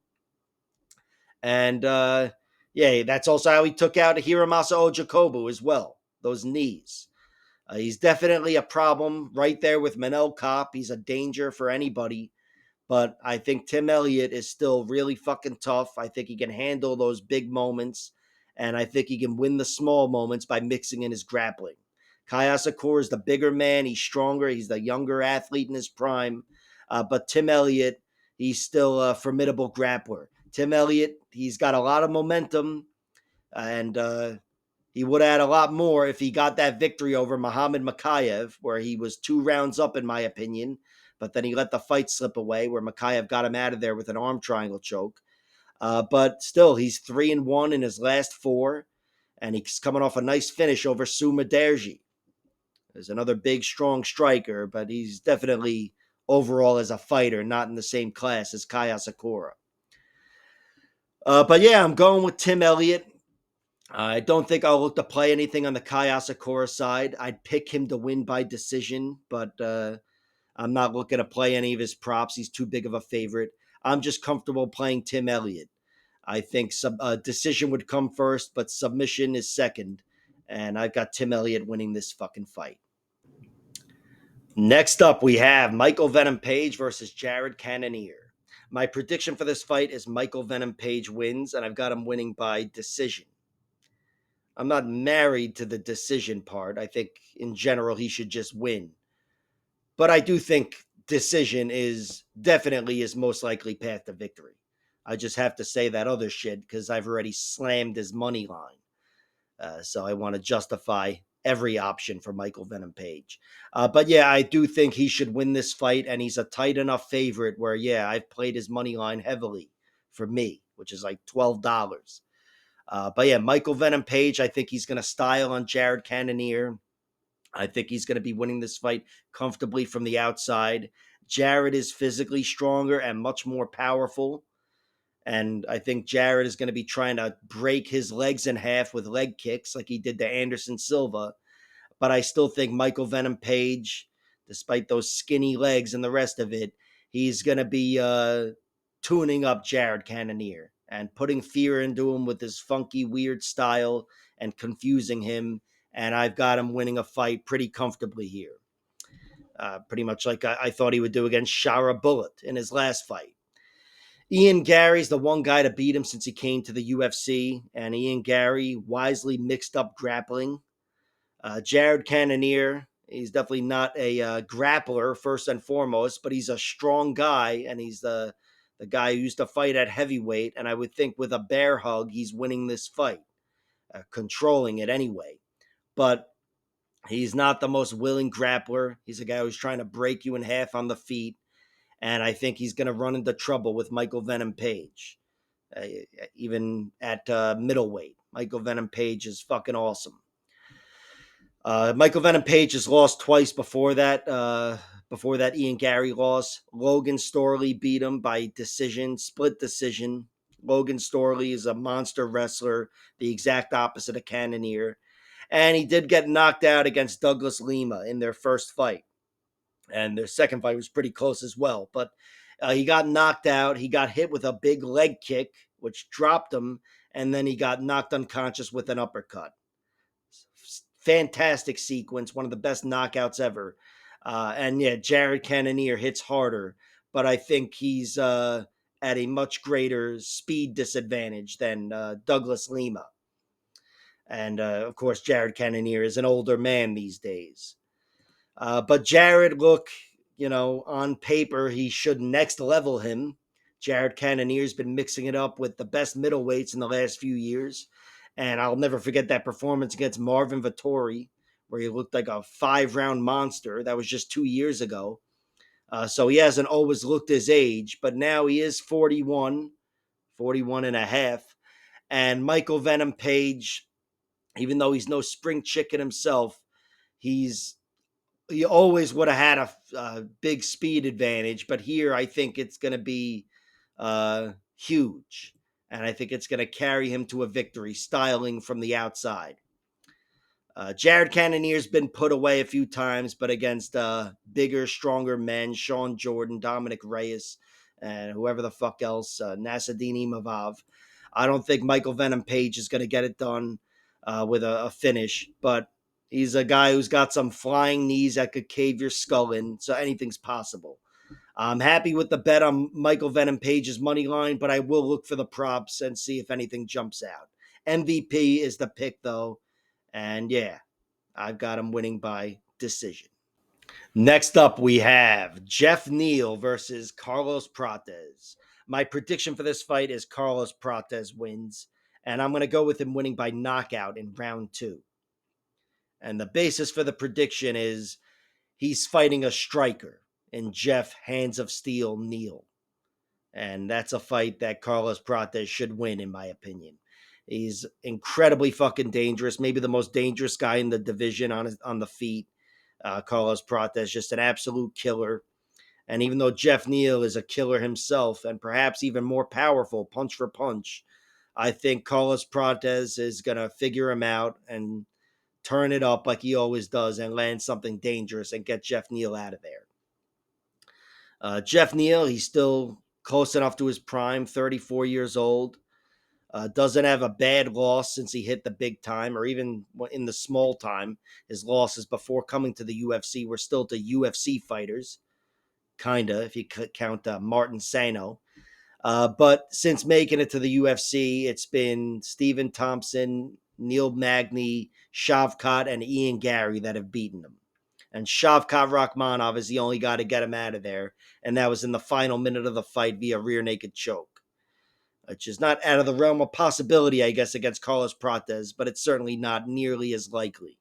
And yeah, that's also how he took out Hiramasa Ojakobu as well, those knees. He's definitely a problem right there with Manel Kopp. He's a danger for anybody. But I think Tim Elliott is still really fucking tough. I think he can handle those big moments. And I think he can win the small moments by mixing in his grappling. Kai Asakura is the bigger man. He's stronger. He's the younger athlete in his prime. But Tim Elliott, he's still a formidable grappler. Tim Elliott, he's got a lot of momentum. And he would add a lot more if he got that victory over Muhammad Makayev, where he was 2 rounds up, in my opinion. But then he let the fight slip away, where Makayev got him out of there with an arm triangle choke. But still, he's 3-1 in his last 4, and he's coming off a nice finish over Suma Derji. There's another big, strong striker, but he's definitely overall as a fighter not in the same class as Kai Asakura. But yeah, I'm going with Tim Elliott. I don't think I'll look to play anything on the Kai Asakura side. I'd pick him to win by decision, but I'm not looking to play any of his props. He's too big of a favorite. I'm just comfortable playing Tim Elliott. I think decision would come first, but submission is second. And I've got Tim Elliott winning this fucking fight. Next up, we have Michael Venom Page versus Jared Cannonier. My prediction for this fight is Michael Venom Page wins, and I've got him winning by decision. I'm not married to the decision part. I think in general he should just win. But I do think decision is definitely his most likely path to victory. I just have to say that other shit because I've already slammed his money line. So I want to justify every option for Michael Venom Page. But yeah, I do think he should win this fight, and he's a tight enough favorite where, yeah, I've played his money line heavily for me, which is like $12. But yeah, Michael Venom Page, I think he's going to style on Jared Cannonier. I think he's going to be winning this fight comfortably from the outside. Jared is physically stronger and much more powerful. And I think Jared is going to be trying to break his legs in half with leg kicks like he did to Anderson Silva. But I still think Michael Venom Page, despite those skinny legs and the rest of it, he's going to be tuning up Jared Cannonier and putting fear into him with his funky, weird style and confusing him. And I've got him winning a fight pretty comfortably here. Pretty much like I thought he would do against Shara Bullet in his last fight. Ian Gary's the one guy to beat him since he came to the UFC, and Ian Gary wisely mixed up grappling. Jared Cannonier, he's definitely not a grappler first and foremost, but he's a strong guy, and he's the guy who used to fight at heavyweight, and I would think with a bear hug, he's winning this fight, controlling it anyway. But he's not the most willing grappler. He's a guy who's trying to break you in half on the feet. And I think he's going to run into trouble with Michael Venom Page, even at middleweight. Michael Venom Page is fucking awesome. Michael Venom Page has lost twice before that. Before that Ian Gary loss, Logan Storley beat him by decision, split decision. Logan Storley is a monster wrestler, the exact opposite of Cannonier. And he did get knocked out against Douglas Lima in their first fight. And their second fight was pretty close as well. But he got knocked out. He got hit with a big leg kick, which dropped him. and then he got knocked unconscious with an uppercut. Fantastic sequence, one of the best knockouts ever. And yeah, Jared Cannonier hits harder, but I think he's at a much greater speed disadvantage than Douglas Lima. And of course, Jared Cannonier is an older man these days. But Jared, look, on paper, he should next level him. Jared Cannonier's been mixing it up with the best middleweights in the last few years. And I'll never forget that performance against Marvin Vettori, where he looked like a 5-round monster. That was just 2 years ago. So he hasn't always looked his age, but now he is 41, 41 and a half. And Michael Venom Page, even though he's no spring chicken himself, he always would have had a big speed advantage, but here I think it's going to be huge, and I think it's going to carry him to a victory, styling from the outside. Jared Cannonier's been put away a few times, but against bigger, stronger men, Sean Jordan, Dominic Reyes, and whoever the fuck else, Nasruddin Imavov. I don't think Michael Venom Page is going to get it done with a finish, but he's a guy who's got some flying knees that could cave your skull in, so anything's possible. I'm happy with the bet on Michael Venom Page's money line, but I will look for the props and see if anything jumps out. MVP is the pick, though, and yeah, I've got him winning by decision. Next up, we have Jeff Neal versus Carlos Prates. My prediction for this fight is Carlos Prates wins, and I'm going to go with him winning by knockout in round 2. And the basis for the prediction is he's fighting a striker in Jeff Hands of Steel Neal. And that's a fight that Carlos Prates should win, in my opinion. He's incredibly fucking dangerous, maybe the most dangerous guy in the division on the feet. Carlos Prates, just an absolute killer. And even though Jeff Neal is a killer himself and perhaps even more powerful punch for punch, I think Carlos Prates is going to figure him out and turn it up like he always does and land something dangerous and get Jeff Neal out of there. Jeff Neal, he's still close enough to his prime, 34 years old. Doesn't have a bad loss since he hit the big time or even in the small time. His losses before coming to the UFC were still to UFC fighters, kinda, if you count Martin Sano. But since making it to the UFC, it's been Stephen Thompson, Neil Magny, Shavkat, and Ian Gary that have beaten him. And Shavkat Rakhmonov is the only guy to get him out of there, and that was in the final minute of the fight via rear naked choke, which is not out of the realm of possibility, I guess, against Carlos Prates, but it's certainly not nearly as likely.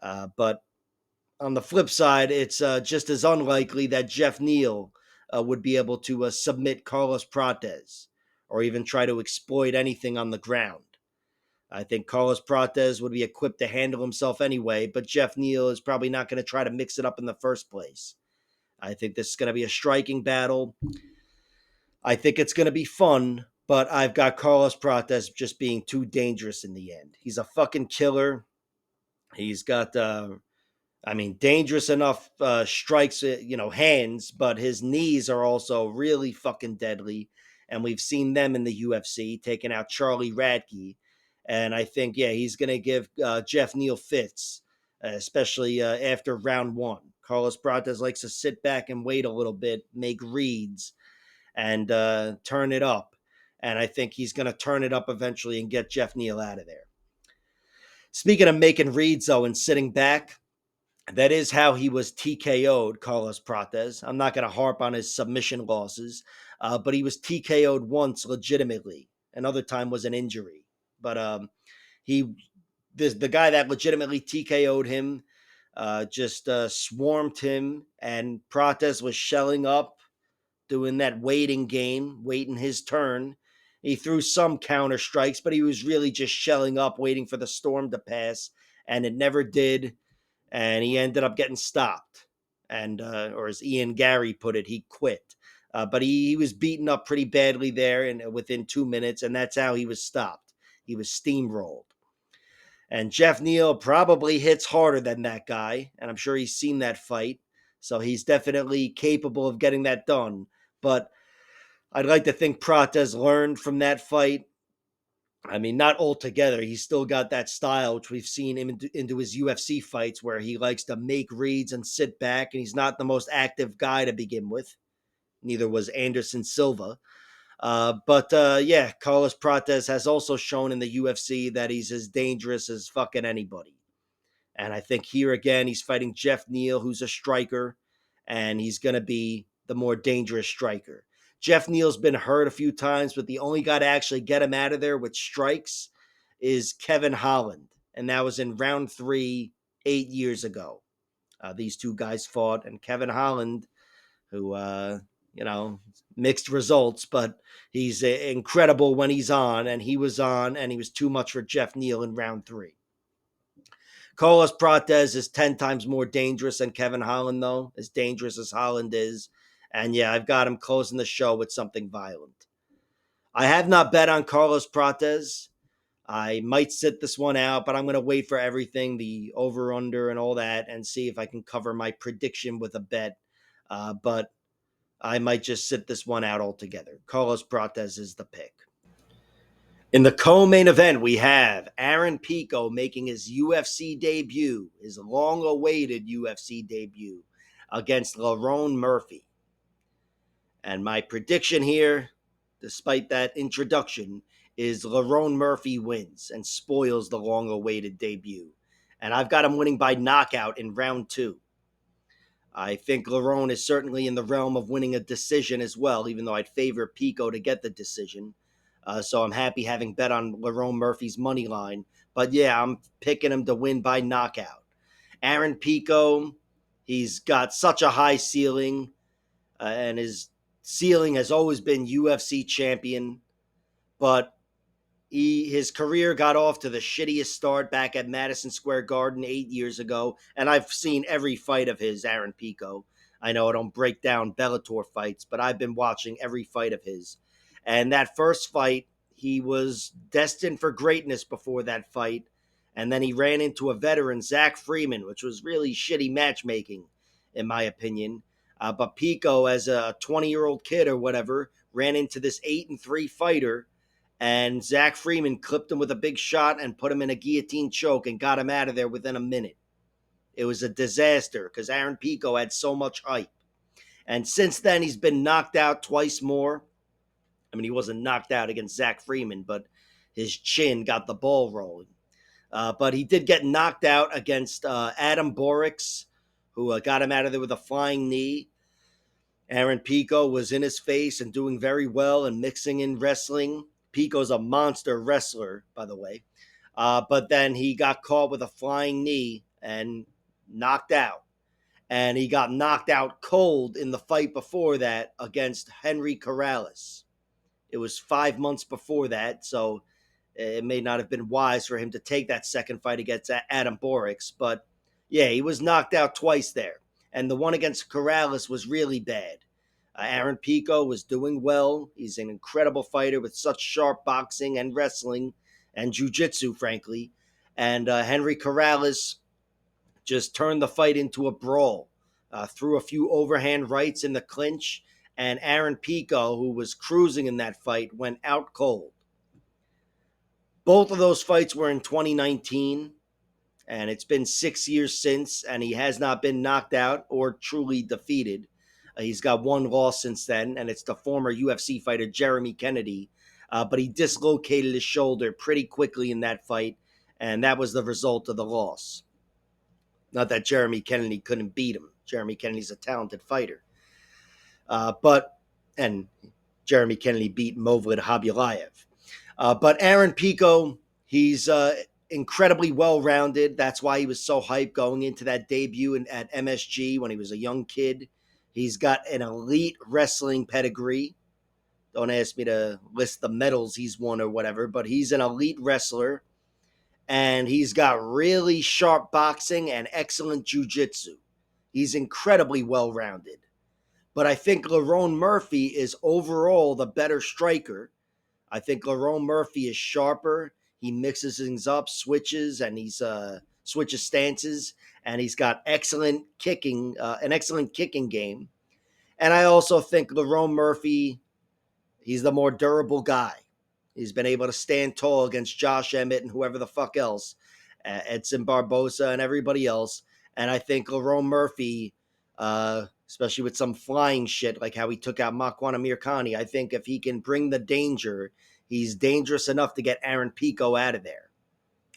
But on the flip side, it's just as unlikely that Jeff Neal would be able to submit Carlos Prates or even try to exploit anything on the ground. I think Carlos Prates would be equipped to handle himself anyway, but Jeff Neal is probably not going to try to mix it up in the first place. I think this is going to be a striking battle. I think it's going to be fun, but I've got Carlos Prates just being too dangerous in the end. He's a fucking killer. He's got dangerous enough strikes, hands, but his knees are also really fucking deadly. And we've seen them in the UFC, taking out Charlie Radke. And I think, yeah, he's going to give Jeff Neal fits, especially after round 1. Carlos Prates likes to sit back and wait a little bit, make reads, and turn it up. And I think he's going to turn it up eventually and get Jeff Neal out of there. Speaking of making reads, though, and sitting back, that is how he was TKO'd, Carlos Prates. I'm not going to harp on his submission losses, but he was TKO'd once legitimately. Another time was an injury. But the guy that legitimately TKO'd him just swarmed him, and Prates was shelling up, doing that waiting game, waiting his turn. He threw some counter strikes, but he was really just shelling up, waiting for the storm to pass, and it never did. And he ended up getting stopped. And, or as Ian Gary put it, he quit. But he was beaten up pretty badly there and within 2 minutes, and that's how he was stopped. He was steamrolled. And Jeff Neal probably hits harder than that guy, and I'm sure he's seen that fight. So he's definitely capable of getting that done. But I'd like to think Prates learned from that fight I mean, not altogether. He's still got that style, which we've seen him into his UFC fights, where he likes to make reads and sit back, and he's not the most active guy to begin with. Neither was Anderson Silva. But Carlos Prates has also shown in the UFC that he's as dangerous as fucking anybody. And I think here again, he's fighting Jeff Neal, who's a striker, and he's going to be the more dangerous striker. Jeff Neal's been hurt a few times, but the only guy to actually get him out of there with strikes is Kevin Holland. And that was in round 3, 8 years ago. These two guys fought, and Kevin Holland, who, mixed results, but he's incredible when he's on, and he was on, and he was too much for Jeff Neal in round 3. Carlos Prates is 10 times more dangerous than Kevin Holland, though, as dangerous as Holland is. And yeah, I've got him closing the show with something violent. I have not bet on Carlos Prates. I might sit this one out, but I'm going to wait for everything, the over under and all that, and see if I can cover my prediction with a bet. But I might just sit this one out altogether. Carlos Prates is the pick. In the co-main event, we have Aaron Pico making his UFC debut, his long-awaited UFC debut, against Lerone Murphy. And my prediction here, despite that introduction, is Lerone Murphy wins and spoils the long-awaited debut. And I've got him winning by knockout in round 2. I think Lerone is certainly in the realm of winning a decision as well, even though I'd favor Pico to get the decision. So I'm happy having bet on Lerone Murphy's money line. But yeah, I'm picking him to win by knockout. Aaron Pico, he's got such a high ceiling, and his ceiling has always been UFC champion. But his career got off to the shittiest start back at Madison Square Garden 8 years ago, and I've seen every fight of his, Aaron Pico. I know I don't break down Bellator fights, but I've been watching every fight of his. And that first fight, he was destined for greatness before that fight, and then he ran into a veteran, Zach Freeman, which was really shitty matchmaking, in my opinion. But Pico, as a 20-year-old kid or whatever, ran into this 8-3 fighter, and Zach Freeman clipped him with a big shot and put him in a guillotine choke and got him out of there within a minute. It was a disaster because Aaron Pico had so much hype. And since then, he's been knocked out twice more. I mean, he wasn't knocked out against Zach Freeman, but his chin got the ball rolling. But he did get knocked out against Adam Borix, who got him out of there with a flying knee. Aaron Pico was in his face and doing very well and mixing in wrestling. Pico's a monster wrestler, by the way. But then he got caught with a flying knee and knocked out. And he got knocked out cold in the fight before that against Henry Corrales. It was 5 months before that, so it may not have been wise for him to take that second fight against Adam Borix. But yeah, he was knocked out twice there. And the one against Corrales was really bad. Aaron Pico was doing well. He's an incredible fighter with such sharp boxing and wrestling and jiu-jitsu, frankly. And Henry Corrales just turned the fight into a brawl, threw a few overhand rights in the clinch, and Aaron Pico, who was cruising in that fight, went out cold. Both of those fights were in 2019, and it's been 6 years since, and he has not been knocked out or truly defeated. He's got one loss since then, and it's the former UFC fighter Jeremy Kennedy. But he dislocated his shoulder pretty quickly in that fight, and that was the result of the loss. Not that Jeremy Kennedy couldn't beat him. Jeremy Kennedy's a talented fighter. And Jeremy Kennedy beat Movlid Habulayev. But Aaron Pico, he's incredibly well-rounded. That's why he was so hyped going into that debut at MSG when he was a young kid. He's got an elite wrestling pedigree. Don't ask me to list the medals he's won or whatever, but he's an elite wrestler. And he's got really sharp boxing and excellent jiu-jitsu. He's incredibly well-rounded. But I think Lerone Murphy is overall the better striker. I think Lerone Murphy is sharper. He mixes things up, switches, and he's switches stances, and he's got excellent kicking, an excellent kicking game. And I also think Lerone Murphy, he's the more durable guy. He's been able to stand tall against Josh Emmett and whoever the fuck else, Edson Barbosa and everybody else. And I think Lerone Murphy, especially with some flying shit like how he took out Makwan Amirkhani, I think if he can bring the danger, he's dangerous enough to get Aaron Pico out of there.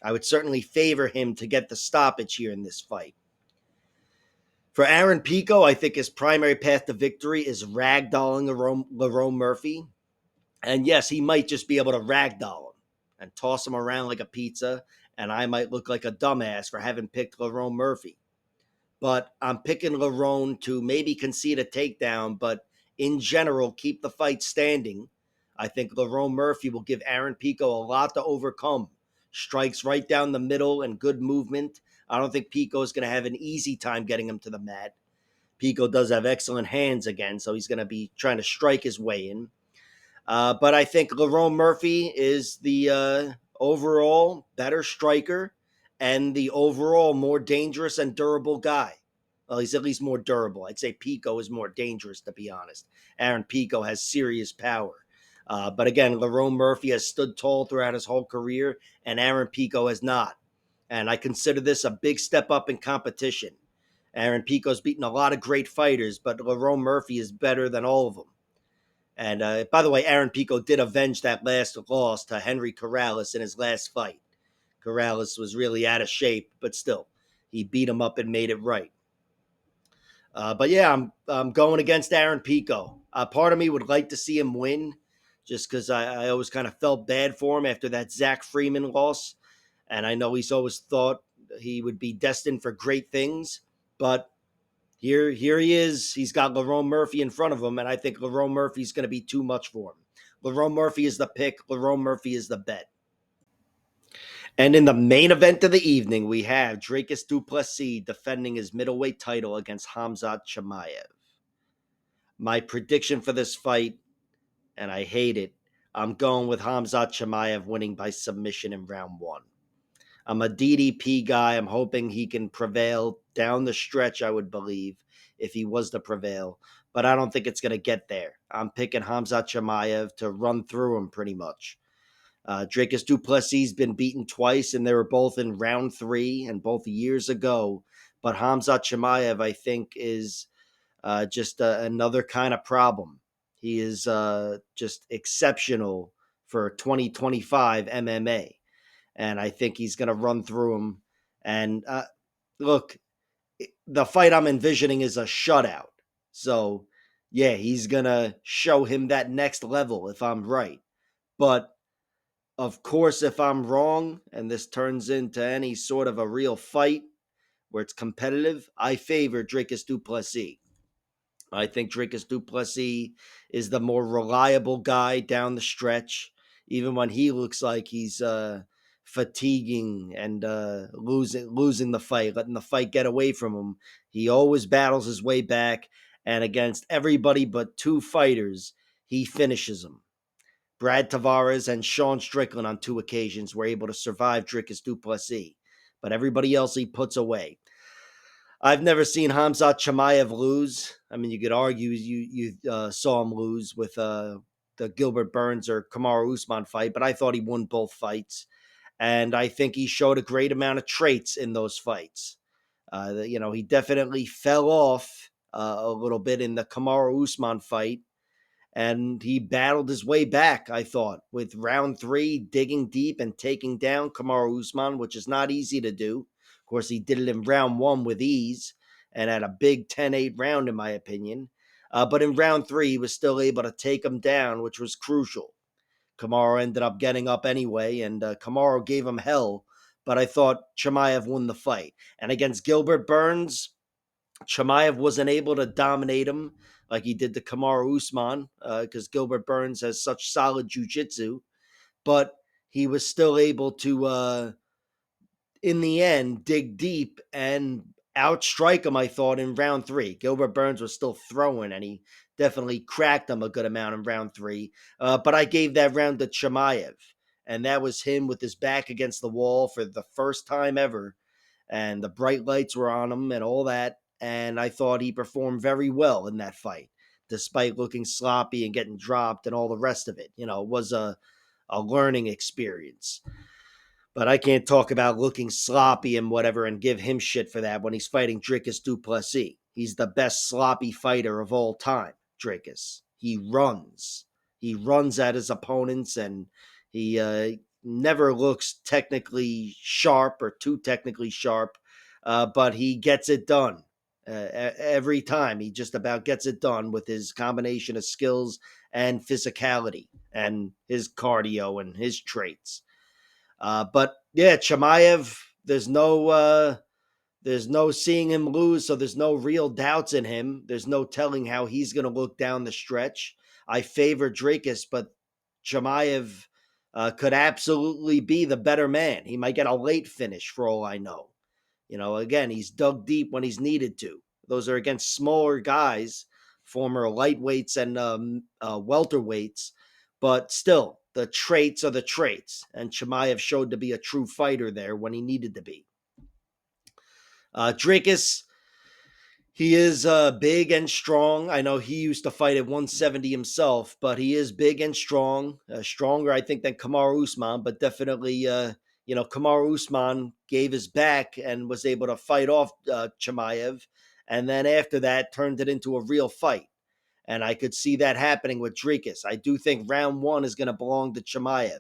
I would certainly favor him to get the stoppage here in this fight. For Aaron Pico, I think his primary path to victory is ragdolling Lerone Murphy. And yes, he might just be able to ragdoll him and toss him around like a pizza, and I might look like a dumbass for having picked Lerone Murphy. But I'm picking Lerone to maybe concede a takedown, but in general, keep the fight standing. I think Lerone Murphy will give Aaron Pico a lot to overcome. Strikes right down the middle and good movement. I don't think Pico is going to have an easy time getting him to the mat. Pico does have excellent hands again, so he's going to be trying to strike his way in. But I think Lerone Murphy is the overall better striker and the overall more dangerous and durable guy. Well, he's at least more durable. I'd say Pico is more dangerous, to be honest. Aaron Pico has serious power. But again, Lerone Murphy has stood tall throughout his whole career, and Aaron Pico has not. And I consider this a big step up in competition. Aaron Pico's beaten a lot of great fighters, but Lerone Murphy is better than all of them. And by the way, Aaron Pico did avenge that last loss to Henry Corrales in his last fight. Corrales was really out of shape, but still, he beat him up and made it right. But yeah, I'm going against Aaron Pico. Part of me would like to see him win, just because I always kind of felt bad for him after that Zach Freeman loss, and I know he's always thought he would be destined for great things. But here he is. He's got Lerone Murphy in front of him, and I think Lerone Murphy's going to be too much for him. Lerone Murphy is the pick. Lerone Murphy is the bet. And in the main event of the evening, we have Dricus Du Plessis defending his middleweight title against Khamzat Chimaev. My prediction for this fight, and I hate it, I'm going with Khamzat Chimaev winning by submission in round one. I'm a DDP guy. I'm hoping he can prevail down the stretch, I would believe, if he was to prevail. But I don't think it's going to get there. I'm picking Khamzat Chimaev to run through him pretty much. Dricus Du Plessis been beaten twice, and they were both in round three and both years ago. But Khamzat Chimaev, I think, is just another kind of problem. He is just exceptional for 2025 MMA. And I think he's going to run through him. And look, the fight I'm envisioning is a shutout. So, yeah, he's going to show him that next level if I'm right. But of course, if I'm wrong and this turns into any sort of a real fight where it's competitive, I favor Dricus Du Plessis. I think Dricus Du Plessis is the more reliable guy down the stretch, even when he looks like he's fatiguing and losing the fight, letting the fight get away from him. He always battles his way back, and against everybody but two fighters, he finishes them. Brad Tavares and Sean Strickland on two occasions were able to survive Dricus Du Plessis, but everybody else he puts away. I've never seen Khamzat Chimaev lose. I mean, you could argue you saw him lose with the Gilbert Burns or Kamaru Usman fight, but I thought he won both fights, and I think he showed a great amount of traits in those fights. He definitely fell off a little bit in the Kamaru Usman fight, and he battled his way back, I thought, with round three, digging deep and taking down Kamaru Usman, which is not easy to do. Of course, he did it in round one with ease and had a big 10-8 round, in my opinion. But in round three, he was still able to take him down, which was crucial. Kamaru ended up getting up anyway, and Kamaru gave him hell, but I thought Chimaev won the fight. And against Gilbert Burns, Chimaev wasn't able to dominate him like he did to Kamaru Usman because Gilbert Burns has such solid jiu-jitsu, but he was still able to, in the end, dig deep and outstrike him, I thought, in round three. Gilbert Burns was still throwing, and he definitely cracked him a good amount in round three. But I gave that round to Chimaev, and that was him with his back against the wall for the first time ever, and the bright lights were on him and all that. And I thought he performed very well in that fight, despite looking sloppy and getting dropped and all the rest of it. It was a learning experience. But I can't talk about looking sloppy and whatever and give him shit for that when he's fighting Dricus Du Plessis. He's the best sloppy fighter of all time, Dricus. He runs. He runs at his opponents, and he never looks technically sharp or too technically sharp, but he gets it done. Every time he just about gets it done with his combination of skills and physicality and his cardio and his traits. But yeah, Chimaev, there's no seeing him lose, so there's no real doubts in him. There's no telling how he's going to look down the stretch. I favor Dricus, but Chimaev could absolutely be the better man. He might get a late finish for all I know. Again, he's dug deep when he's needed to. Those are against smaller guys, former lightweights and welterweights, but still, the traits are the traits. And Chimaev showed to be a true fighter there when he needed to be. Dricus, he is big and strong. I know he used to fight at 170 himself, but he is big and strong. Stronger, I think, than Kamaru Usman, but definitely, Kamaru Usman gave his back and was able to fight off Chimaev. And then after that, turned it into a real fight. And I could see that happening with Dricus. I do think round one is going to belong to Chimaev.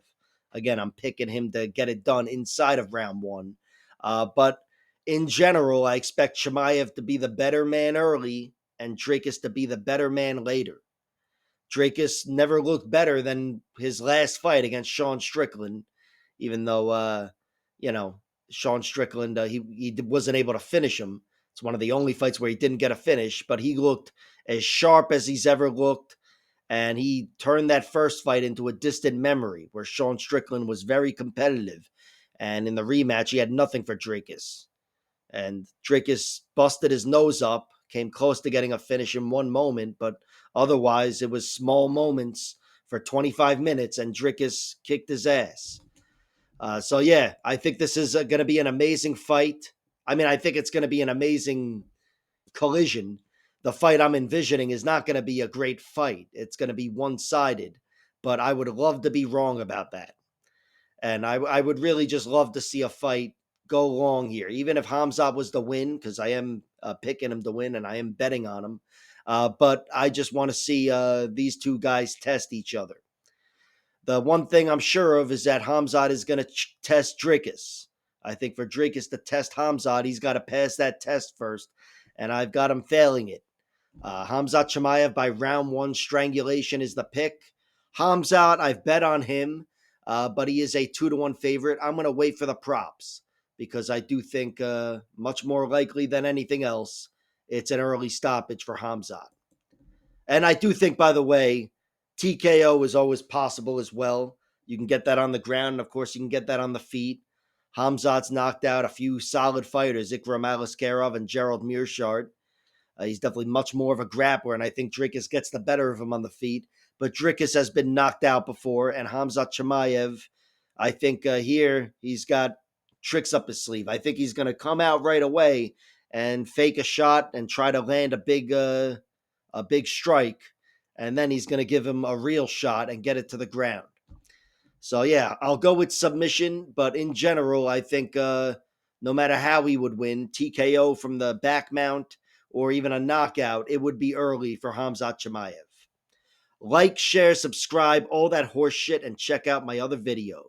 Again, I'm picking him to get it done inside of round one. But in general, I expect Chimaev to be the better man early and Dricus to be the better man later. Dricus never looked better than his last fight against Sean Strickland, even though, Sean Strickland, he wasn't able to finish him. It's one of the only fights where he didn't get a finish, but he looked as sharp as he's ever looked. And he turned that first fight into a distant memory where Sean Strickland was very competitive. And in the rematch, he had nothing for Dricus. And Dricus busted his nose up, came close to getting a finish in one moment, but otherwise it was small moments for 25 minutes, and Dricus kicked his ass. So yeah, I think this is going to be an amazing fight. I mean, I think it's going to be an amazing collision. The fight I'm envisioning is not going to be a great fight. It's going to be one-sided, but I would love to be wrong about that. And I would really just love to see a fight go long here, even if Khamzat was the win, because I am picking him to win and I am betting on him. But I just want to see these two guys test each other. The one thing I'm sure of is that Khamzat is going to test Dricus. I think for Dricus to test Khamzat, he's got to pass that test first, and I've got him failing it. Khamzat Chimaev by round one strangulation is the pick. Khamzat, I've bet on him, but he is a 2-1 favorite. I'm going to wait for the props because I do think much more likely than anything else, it's an early stoppage for Khamzat. And I do think, by the way, TKO is always possible as well. You can get that on the ground, and of course, you can get that on the feet. Khamzat's knocked out a few solid fighters, Ikram Aliskerov and Gerald Mearshart. He's definitely much more of a grappler, and I think Dricus gets the better of him on the feet. But Dricus has been knocked out before, and Khamzat Chimaev, I think here he's got tricks up his sleeve. I think he's going to come out right away and fake a shot and try to land a big strike, and then he's going to give him a real shot and get it to the ground. So yeah, I'll go with submission, but in general, I think no matter how he would win, TKO from the back mount or even a knockout, it would be early for Khamzat Chimaev. Like, share, subscribe, all that horse shit, and check out my other videos.